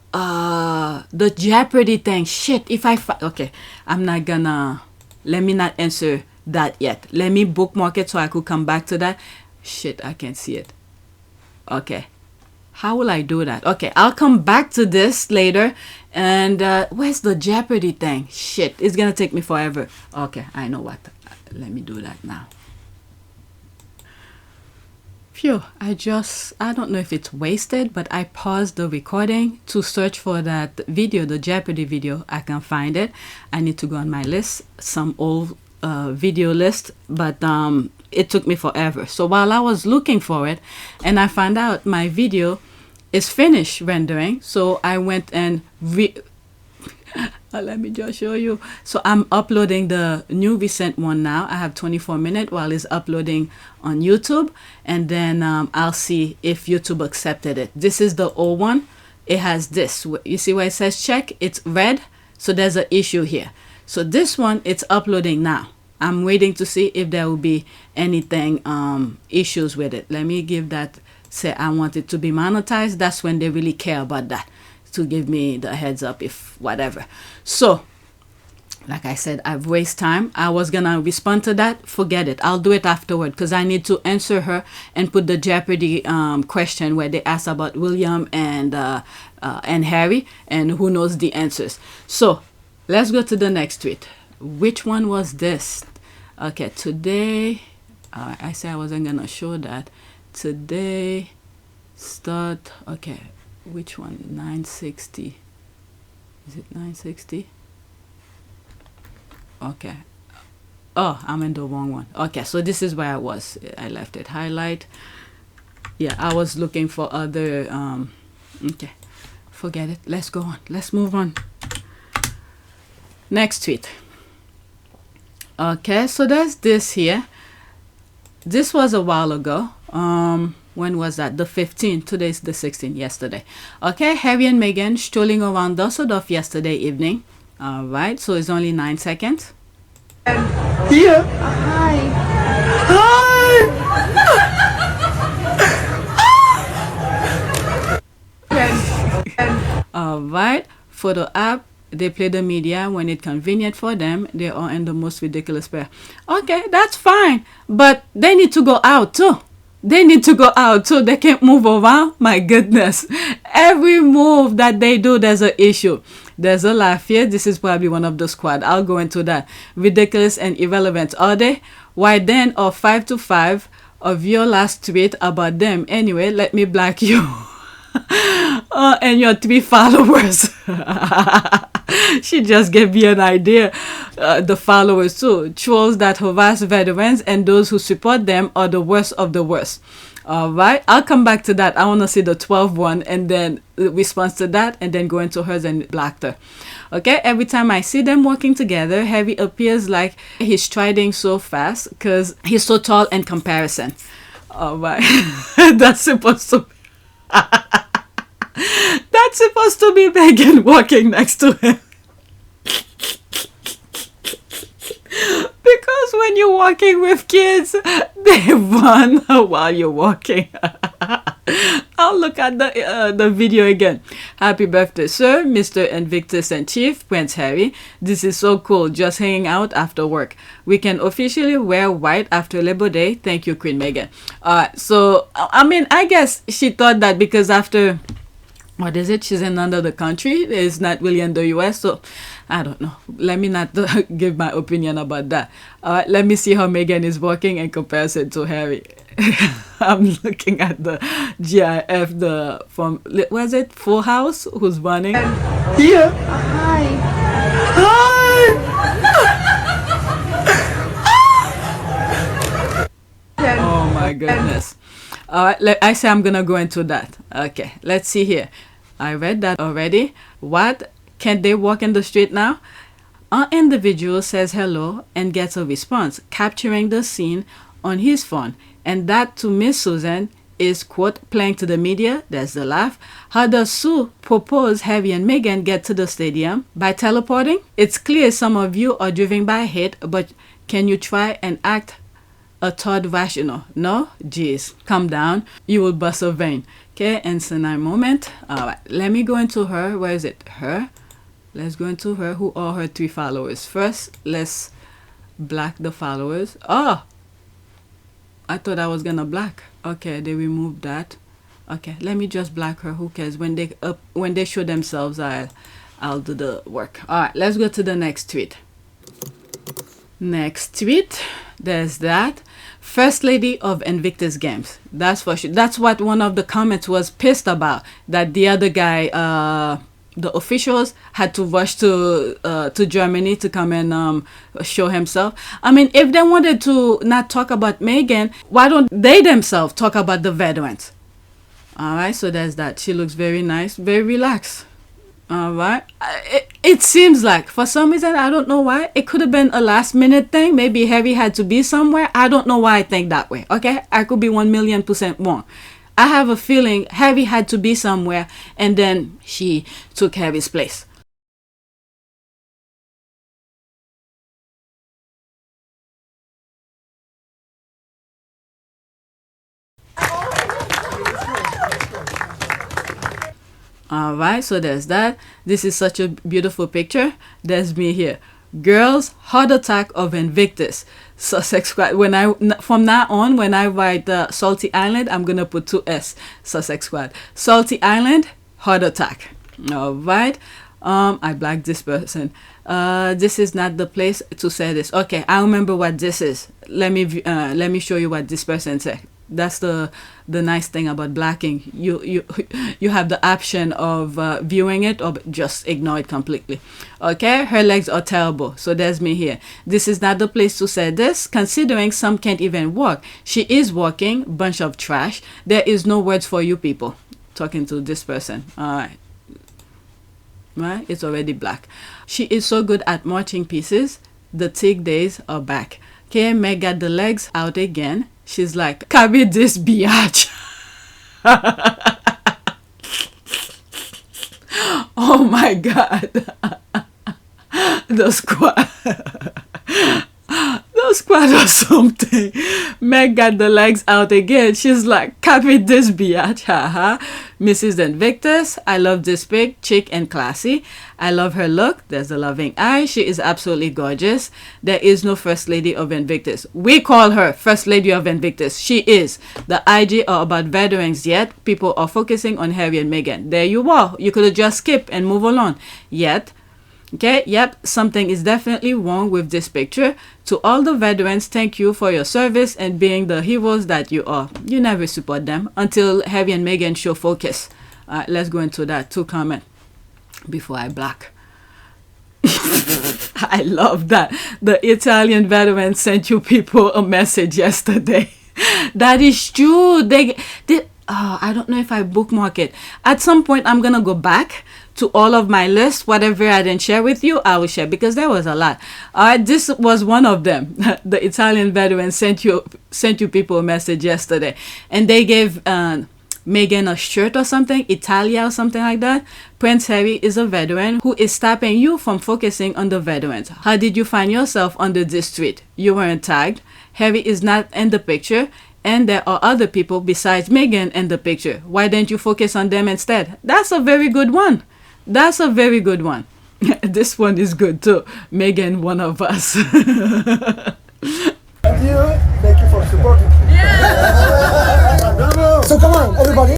Jeopardy thing. Shit, if I okay, I'm not gonna. Let me not answer that yet. Let me bookmark it so I could come back to that. Shit, I can't see it. Okay, how will I do that? Okay, I'll come back to this later. And where's the Jeopardy thing? Shit, it's gonna take me forever. Okay, I know what. Let me do that now. Phew, I don't know if it's wasted, but I paused the recording to search for that video, the Jeopardy video. I can find it. I need to go on my list, some old video list, but it took me forever. So while I was looking for it, and I found out my video is finished rendering, so I went and let me just show you. So I'm uploading the new recent one now. I have 24 minutes while it's uploading on YouTube, and then I'll see if YouTube accepted it. This is the old one. It has this. You see where it says check? It's red. So there's an issue here. So this one, it's uploading now. I'm waiting to see if there will be anything issues with it. Let me give that, say I want it to be monetized. That's when they really care about that, to give me the heads up if whatever. So like I said, I've wasted time. I was gonna respond to that. Forget it. I'll do it afterward because I need to answer her and put the Jeopardy question where they ask about William and Harry and who knows the answers. So let's go to the next tweet. Which one was this? Okay, today I said I wasn't gonna show that. Today start. Okay, which one? 960. Is it 960? Okay. Oh, I'm in the wrong one. Okay, so this is where I was. I left it highlight. Yeah, I was looking for other okay, forget it. Let's go on. Let's move on. Next tweet. Okay, so there's this here. This was a while ago. When was that? The 15th. Today's the 16th. Yesterday. Okay, Harry and Meghan strolling around Dusseldorf yesterday evening. All right, so it's only 9 seconds. Here. Hi. Hi. All right, photo app. They play the media when it's convenient for them. They are in the most ridiculous pair. Okay, that's fine, but they need to go out too. They need to go out too. They can't move around. My goodness, every move that they do, there's an issue. There's a laugh here. This is probably one of the squad. I'll go into that. Ridiculous and irrelevant, are they? Why then are 5 to 5 of your last tweet about them? Anyway, let me block you and your 3 followers. She just gave me an idea. The followers too. Trolls that harass veterans and those who support them are the worst of the worst. All right, I'll come back to that. I want to see the 12 one and then the response to that and then go into hers and blacked her. Okay, every time I see them working together, Heavy appears like he's striding so fast because he's so tall in comparison. All right, that's supposed to that's supposed to be Megan walking next to him. Because when you're walking with kids, they run while you're walking. I'll look at the video again. Happy birthday, sir, Mr. Invictus and Chief, Prince Harry. This is so cool, just hanging out after work. We can officially wear white after Labor Day. Thank you, Queen Meghan. So, I mean, I guess she thought that because after... What is it? She's in another country. It's not really in the US. So, I don't know. Let me not give my opinion about that. Let me see how Meghan is working in comparison to Harry. I'm looking at the GIF, from, was it Full House? Who's running? Here. Hi. Hi! Oh my goodness. Alright, I say I'm gonna go into that. Okay, let's see here. I read that already. What? Can they walk in the street now? An individual says hello and gets a response, capturing the scene on his phone. And that to Miss Susan is, quote, playing to the media. There's the laugh. How does Sue propose Harry and Meghan get to the stadium? By teleporting? It's clear some of you are driven by hate, but can you try and act a third rational? No? Jeez. Calm down. You will bust a vein. Okay, Ensign moment. Alright, let me go into her. Where is it? Her. Let's go into her. Who are her 3 followers? First, let's black the followers. Oh! I thought I was gonna black. Okay, they removed that. Okay, let me just black her. Who cares? When they show themselves, I'll do the work. Alright, let's go to the next tweet. Next tweet. There's that. First Lady of Invictus Games. That's for sure. That's what one of the comments was pissed about. That the other guy, the officials had to rush to Germany to come and show himself. I mean, if they wanted to not talk about Meghan, why don't they themselves talk about the veterans? All right, so there's that. She looks very nice, very relaxed. All right. It seems like for some reason, I don't know why, it could have been a last minute thing. Maybe Harry had to be somewhere. I don't know why I think that way. Okay, I could be 1,000,000% wrong. I have a feeling Harry had to be somewhere and then she took Harry's place. Alright, so there's that. This is such a beautiful picture. There's me here. Girls, heart attack of Invictus. Sussex Squad. From now on, when I write Salty Island, I'm gonna put 2S. Sussex Squad. Salty Island, heart attack. Alright. I blacked this person. This is not the place to say this. Okay, I remember what this is. Let me show you what this person said. That's the nice thing about blacking. You have the option of viewing it or just ignore it completely. Okay, her legs are terrible. So there's me here. This is not the place to say this, considering some can't even walk. She is walking, bunch of trash. There is no words for you people. Talking to this person. All right. Right? It's already black. She is so good at marching pieces. The thick days are back. Okay, Meg got the legs out again. She's like, carry this biatch. Oh my God. The squad. The squad or something. Meg got the legs out again. She's like, copy this biatch. Haha. Mrs. Invictus, I love this big, chic and classy. I love her look. There's a loving eye. She is absolutely gorgeous. There is no First Lady of Invictus. We call her First Lady of Invictus. She is. The IG are about veterans, yet people are focusing on Harry and Meghan. There you are. You could have just skipped and move along. Yet, okay, yep, something is definitely wrong with this picture. To all the veterans, thank you for your service and being the heroes that you are. You never support them until Harry and Meghan show focus. Let's go into that. 2 comments before I black. I love that. The Italian veteran sent you people a message yesterday. That is true. They I don't know if I bookmark it. At some point, I'm going to go back to all of my lists. Whatever I didn't share with you, I will share because there was a lot. This was one of them. The Italian veteran sent you people a message yesterday. And they gave Meghan a shirt or something, Italia or something like that. Prince Harry is a veteran who is stopping you from focusing on the veterans. How did you find yourself under this tweet? You weren't tagged. Harry is not in the picture. And there are other people besides Meghan in the picture. Why don't you focus on them instead? That's a very good one. That's a very good one. This one is good too. Meghan, one of us. Thank you. Thank you for supporting. Yeah. So come on, everybody.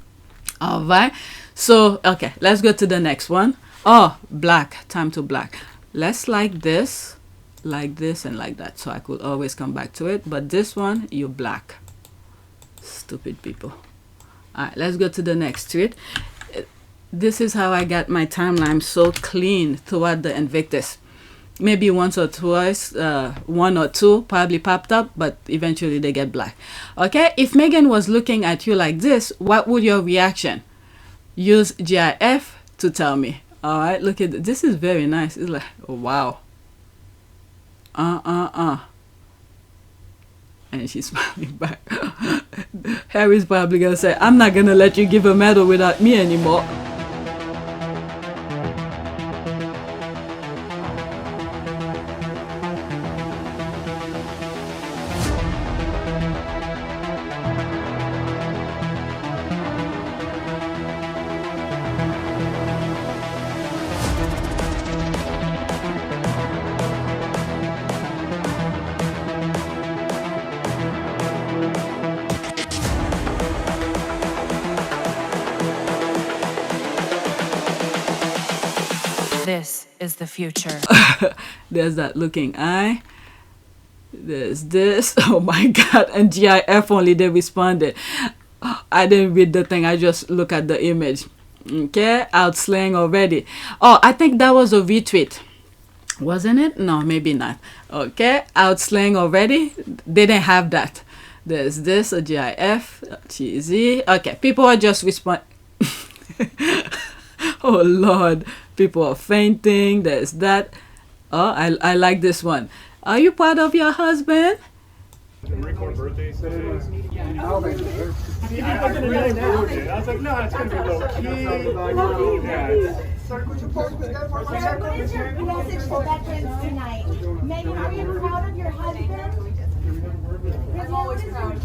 All right. So, okay, let's go to the next one. Oh, black. Time to black. Let's like this, and like that. So I could always come back to it. But this one, you black. Stupid people. All right, let's go to the next tweet. This is how I got my timeline so clean throughout the Invictus. Maybe once or twice, one or two probably popped up, but eventually they get black. Okay, if Meghan was looking at you like this, what would your reaction? Use GIF to tell me. All right, look at this. Is very nice. It's like, oh, wow. And she's smiling back. Harry's probably gonna say, I'm not gonna let you give a medal without me anymore. This is the future. There's that looking eye. There's this. Oh my God. And GIF only, they responded. I didn't read the thing. I just look at the image. Okay. Out slang already. Oh, I think that was a retweet. Wasn't it? No, maybe not. Okay. Out slang already. They didn't have that. There's this, a GIF. Cheesy. Okay. People are just responding. Oh Lord. People are fainting. There's that. Oh, I like this one. Are you proud of your husband? I was like, no, it's going to be low key. What is your message to veterans tonight? Meghan, are you proud of your husband? I'm always proud.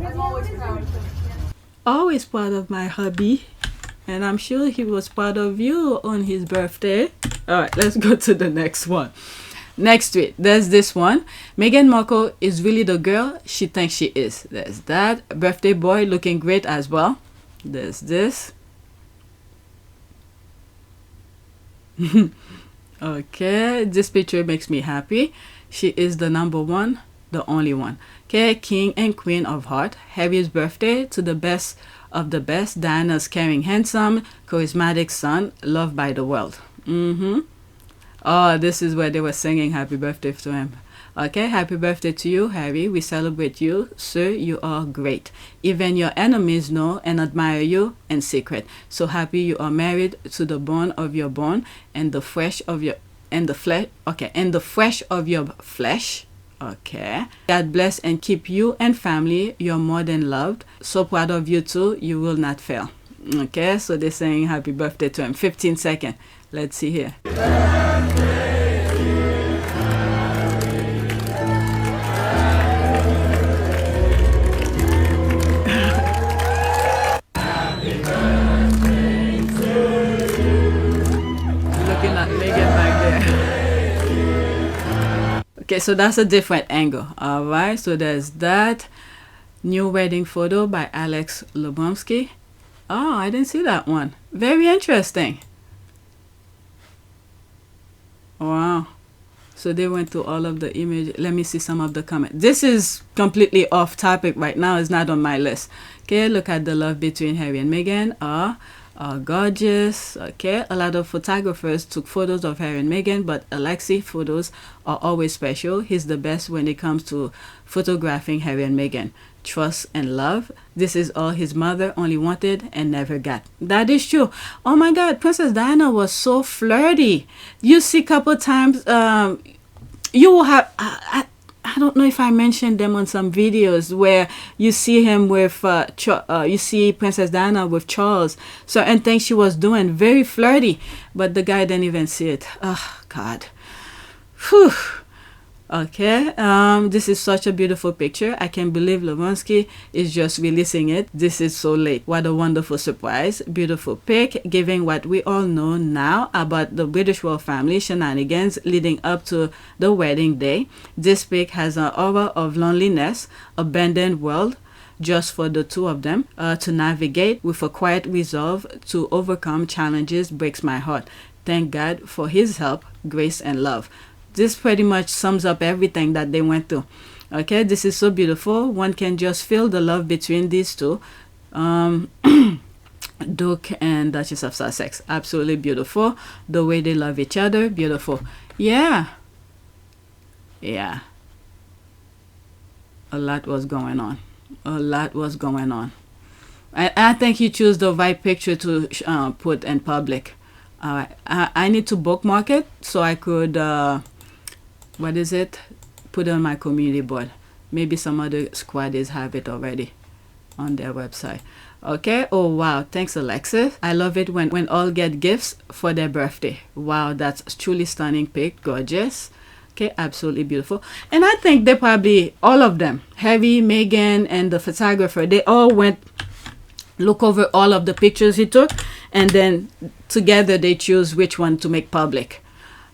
I'm always proud. Always proud of my hubby. And I'm sure he was proud of you on his birthday. All right, let's go to the next one. Next tweet. There's this one. Meghan Markle is really the girl she thinks she is. There's that. Birthday boy looking great as well. There's this. Okay, this picture makes me happy. She is the number one, the only one. Okay, king and queen of heart. Harry's birthday to the best of the best. Diana's caring, handsome, charismatic son, loved by the world. Oh, this is where they were singing happy birthday to him. Okay, happy birthday to you, Harry. We celebrate you. Sir, you are great. Even your enemies know and admire you in secret. So happy you are married to the bone of your bone and the fresh of your flesh. Okay, and the fresh of your flesh. Okay. God bless and keep you and family. You're more than loved. So proud of you too. You will not fail. Okay, so they're saying happy birthday to him. 15 seconds. Let's see here. Looking at Meghan back there. Okay, so that's a different angle. All right, so there's that. New wedding photo by Alex Lubomsky. Oh, I didn't see that one. Very interesting. Wow. So they went through all of the images. Let me see some of the comments. This is completely off topic right now. It's not on my list. Okay, look at the love between Harry and Meghan. Gorgeous. Okay, a lot of photographers took photos of Harry and Meghan, but Alexei photos are always special. He's the best when it comes to photographing Harry and Meghan. Trust and love. This is all his mother only wanted and never got. That is true. Oh my God, Princess Diana was so flirty. You see a couple times, you will have, I don't know if I mentioned them on some videos where you see him with, you see Princess Diana with Charles. Certain things she was doing, very flirty, but the guy didn't even see it. Oh God. Whew. Okay, this is such a beautiful picture. I can't believe Lewinsky is just releasing it. This is so late. What a wonderful surprise. Beautiful pic, giving what we all know now about the British royal family shenanigans leading up to the wedding day. This pic has an aura of loneliness, abandoned world, just for the two of them to navigate with a quiet resolve to overcome challenges breaks my heart. Thank God for his help, grace, and love. This pretty much sums up everything that they went through. Okay, this is so beautiful. One can just feel the love between these two. Duke and Duchess of Sussex. Absolutely beautiful. The way they love each other. Beautiful. Yeah. Yeah. A lot was going on. A lot was going on. I think he chose the right picture to put in public. All right. I need to bookmark it so I could... what is it? Put it on my community board. Maybe some other squaddies have it already on their website. Okay. Oh wow, thanks Alexis. I love it when all get gifts for their birthday. Wow, that's truly stunning pic. Gorgeous. Okay, absolutely beautiful. And I think they probably, all of them, Harry, Meghan, and the photographer, they all went look over all of the pictures he took, and then together they choose which one to make public.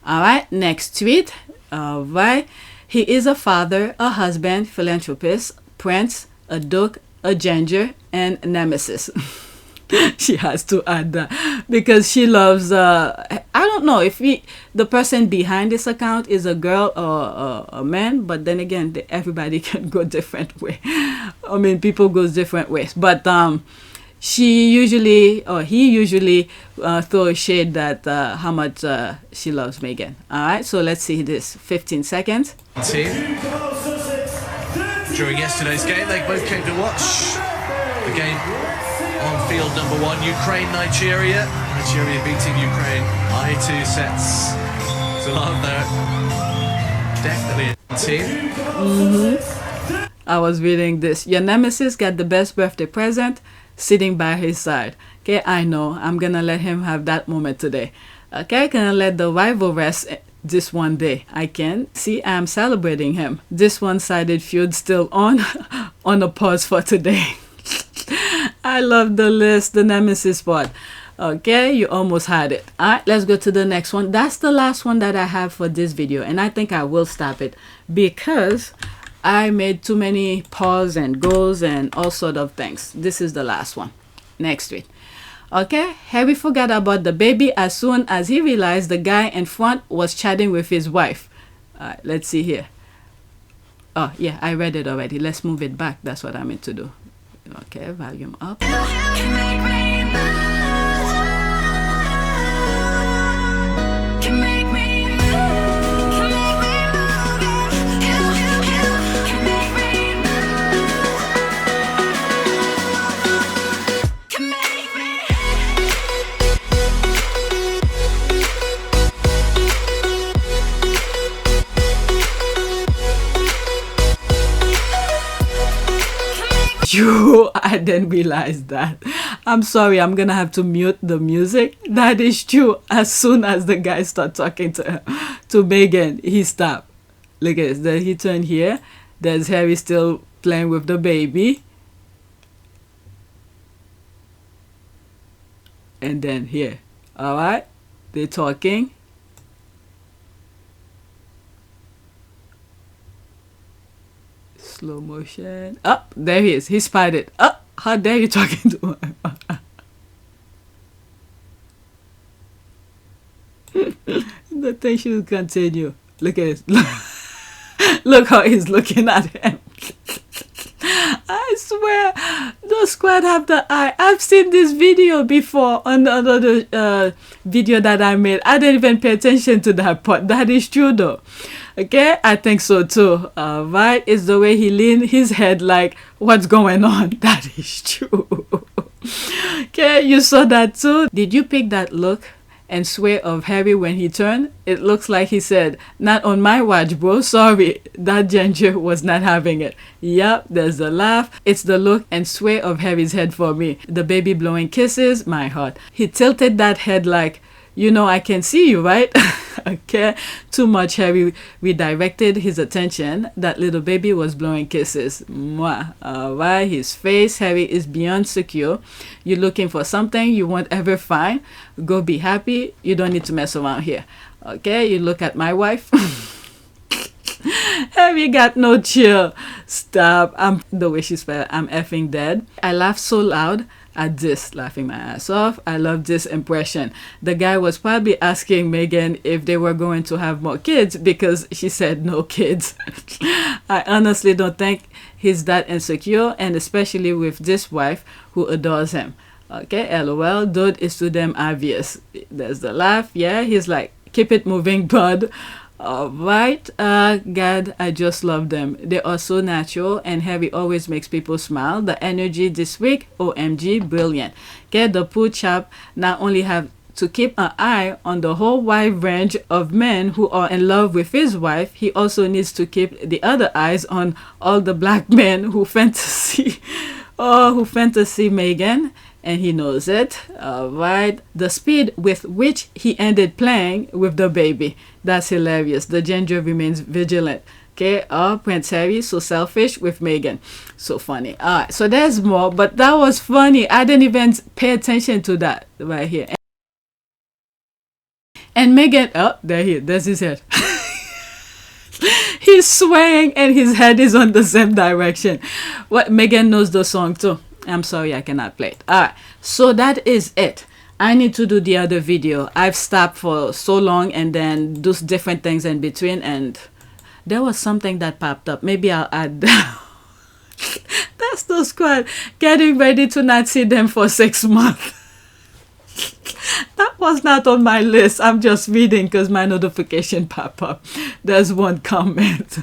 All right, next tweet. All right, he is a father, a husband, philanthropist, prince, a duke, a ginger, and nemesis. She has to add that because she loves I don't know if the person behind this account is a girl or a man, but then again everybody can go different way. I mean, people goes different ways, but she usually, or he usually throws shade that how much she loves Meghan. All right, so let's see this. 15 seconds. Team. During yesterday's game, they both came to watch the game on field number 1, Ukraine-Nigeria. Nigeria beating Ukraine by 2 sets to love there. Definitely a team. I was reading this. Your nemesis got the best birthday present, sitting by his side. Okay, I know. I'm gonna let him have that moment today. Okay, gonna let the rival rest this one day. I can see I'm celebrating him. This one-sided feud still on a pause for today. I love the list, the nemesis part. Okay, you almost had it. All right, let's go to the next one. That's the last one that I have for this video, and I think I will stop it because I made too many pause and goes and all sort of things. This is the last one. Next week. Okay, Harry forgot about the baby as soon as he realized the guy in front was chatting with his wife. All right, let's see here. Oh, yeah, I read it already. Let's move it back. That's what I meant to do. Okay, volume up. I didn't realize that. I'm sorry, I'm gonna have to mute the music. That is true. As soon as the guy started talking to Meghan, he stopped. Look at this. Then he turned here. There's Harry still playing with the baby. And then here. Alright? They're talking. Slow motion. Oh, there he is. He spotted. Oh, how dare you talking to him? The thing should continue. Look at it. Look how he's looking at him. I swear, the the squad have the eye. I've seen this video before on another video that I made. I didn't even pay attention to that part. That is true though. Okay, I think so too. Right, it's the way he leaned his head like, what's going on? That is true. Okay, you saw that too. Did you pick that look and sway of Harry when he turned? It looks like he said, not on my watch, bro. Sorry, that ginger was not having it. Yep, there's the laugh. It's the look and sway of Harry's head for me. The baby blowing kisses, my heart. He tilted that head like, you know I can see you, right? Okay, too much. Harry redirected his attention. That little baby was blowing kisses. Mwah. Alright, his face. Harry is beyond secure. You're looking for something you won't ever find. Go be happy. You don't need to mess around here. Okay, you look at my wife. Harry got no chill. Stop. I'm the way she spelled, I'm effing dead. I laughed so loud at this, laughing my ass off. I love this impression. The guy was probably asking Megan if they were going to have more kids because she said no kids. I honestly don't think he's that insecure, and especially with this wife who adores him. Okay, LOL. Dude is to them obvious. There's the laugh. Yeah, he's like, keep it moving, bud. Alright, God, I just love them. They are so natural, and Harry always makes people smile. The energy this week, OMG, brilliant. Okay, the poor chap not only have to keep an eye on the whole wide range of men who are in love with his wife, he also needs to keep the other eyes on all the black men who fantasy Megan, and he knows it. Alright, the speed with which he ended playing with the baby, that's hilarious. The ginger remains vigilant. Okay, Prince Harry, so selfish with Megan. So funny. Alright, so there's more, but that was funny. I didn't even pay attention to that right here. And Megan, there's his head. He's swaying and his head is on the same direction. What, Megan knows the song too. I'm sorry, I cannot play it. Alright, so that is it. I need to do the other video. I've stopped for so long and then do different things in between, and there was something that popped up. Maybe I'll add that. That's the squad getting ready to not see them for 6 months. That was not on my list. I'm just reading because my notification pop up. There's one comment.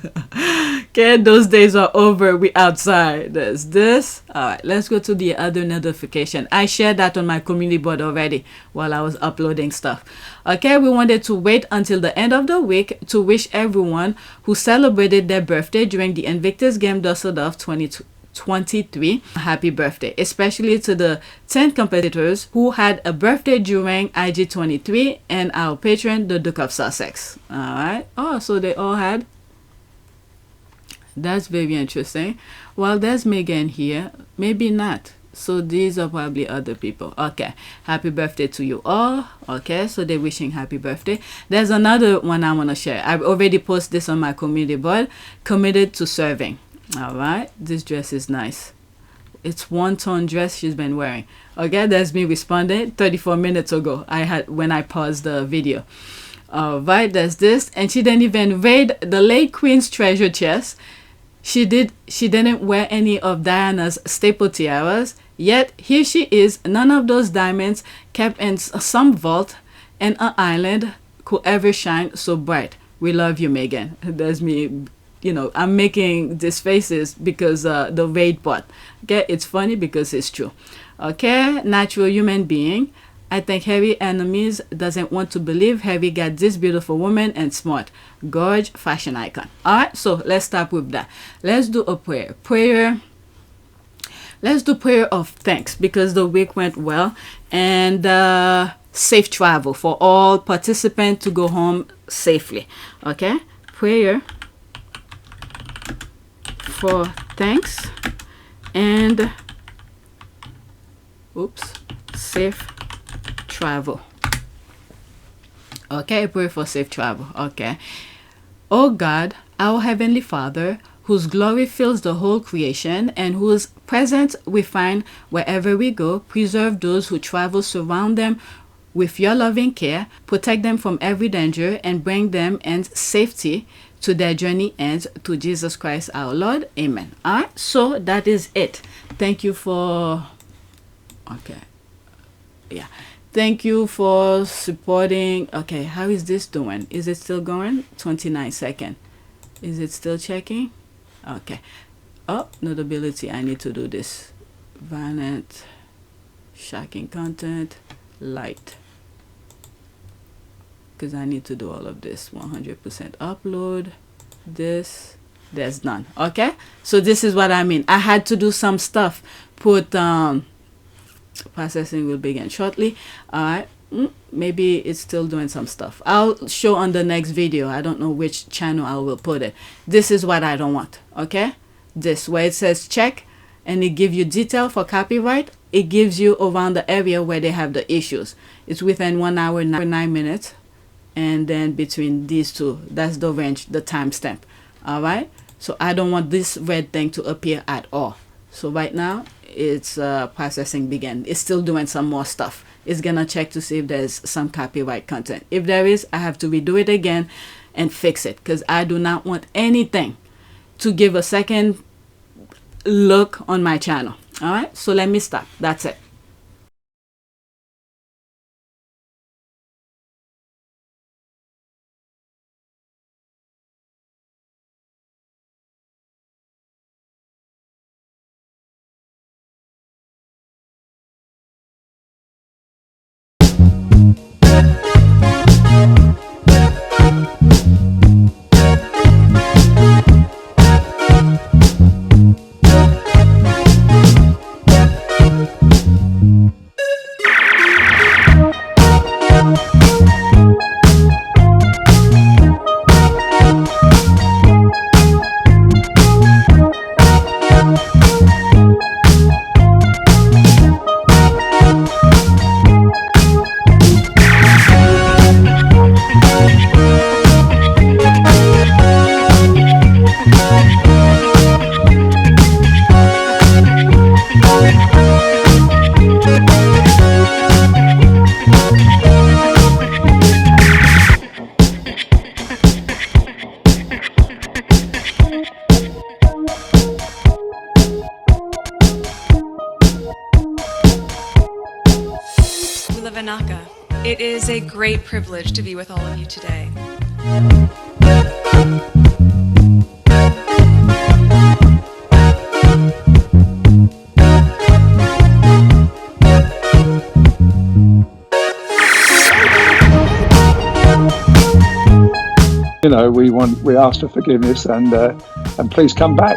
Okay, those days are over. We outside. There's this. Alright, let's go to the other notification. I shared that on my community board already while I was uploading stuff. Okay, we wanted to wait until the end of the week to wish everyone who celebrated their birthday during the Invictus Games Düsseldorf 2023 happy birthday, especially to the 10 competitors who had a birthday during IG23 and our patron, the Duke of Sussex. Alright, so they all had. That's very interesting. Well, there's Megan here. Maybe not. So these are probably other people. Okay. Happy birthday to you all. Okay. So they're wishing happy birthday. There's another one I want to share. I've already posted this on my community board. Committed to serving. All right. This dress is nice. It's one-tone dress she's been wearing. Okay. There's me responding 34 minutes ago. When I paused the video. All right. There's this. And she didn't even raid the late Queen's treasure chest. She didn't wear any of Diana's staple tiaras, yet here she is, none of those diamonds kept in some vault and an island could ever shine so bright. We love you, Megan. There's me, I'm making these faces because the raid part. Okay, it's funny because it's true. Okay, natural human being. I think Harry enemies doesn't want to believe Harry got this beautiful woman and smart. Gorge, fashion icon. Alright, so let's start with that. Let's do a prayer. Let's do prayer of thanks because the week went well. And safe travel for all participants to go home safely. Okay, prayer for thanks and safe travel. Okay, pray for safe travel. Okay. Oh God, our Heavenly Father, whose glory fills the whole creation and whose presence we find wherever we go, preserve those who travel, surround them with your loving care, protect them from every danger, and bring them in safety to their journey ends, through Jesus Christ our Lord. Amen. Alright, so that is it. Thank you for, okay, yeah. Thank you for supporting. Okay, how is this doing? Is it still going? 29 seconds. Is it still checking? Okay. Oh, notability. I need to do this. Violent, shocking content, light. Because I need to do all of this. 100% upload. This. There's none. Okay? So this is what I mean. I had to do some stuff. Put processing will begin shortly. Alright. Maybe it's still doing some stuff. I'll show on the next video. I don't know which channel I will put it. This is what I don't want. Okay? This where it says check and it gives you detail for copyright. It gives you around the area where they have the issues. It's within 1 hour 9 minutes, and then between these two, that's the range, the timestamp. Alright? So I don't want this red thing to appear at all. So right now it's processing begin. It's still doing some more stuff. It's gonna check to see if there's some copyright content. If there is, I have to redo it again and fix it, because I do not want anything to give a second look on my channel. All right, so let me stop. That's it. It is a great privilege to be with all of you today. You know, we ask for forgiveness and please come back.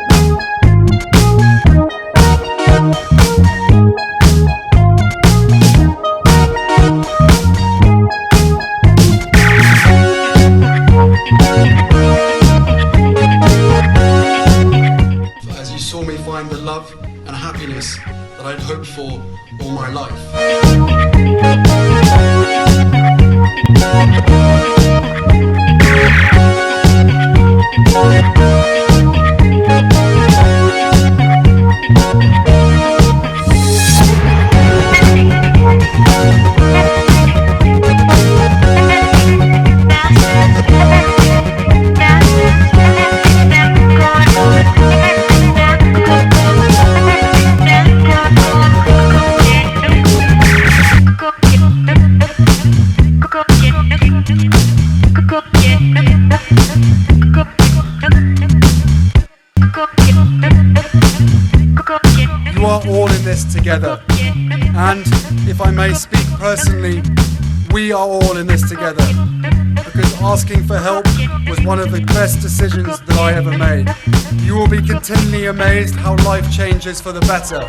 As you saw me find the love and happiness that I'd hoped for all my life. You are all in this together, and if I may speak personally, we are all in this together, because asking for help was one of the best decisions that I ever made. You will be continually amazed how life changes for the better.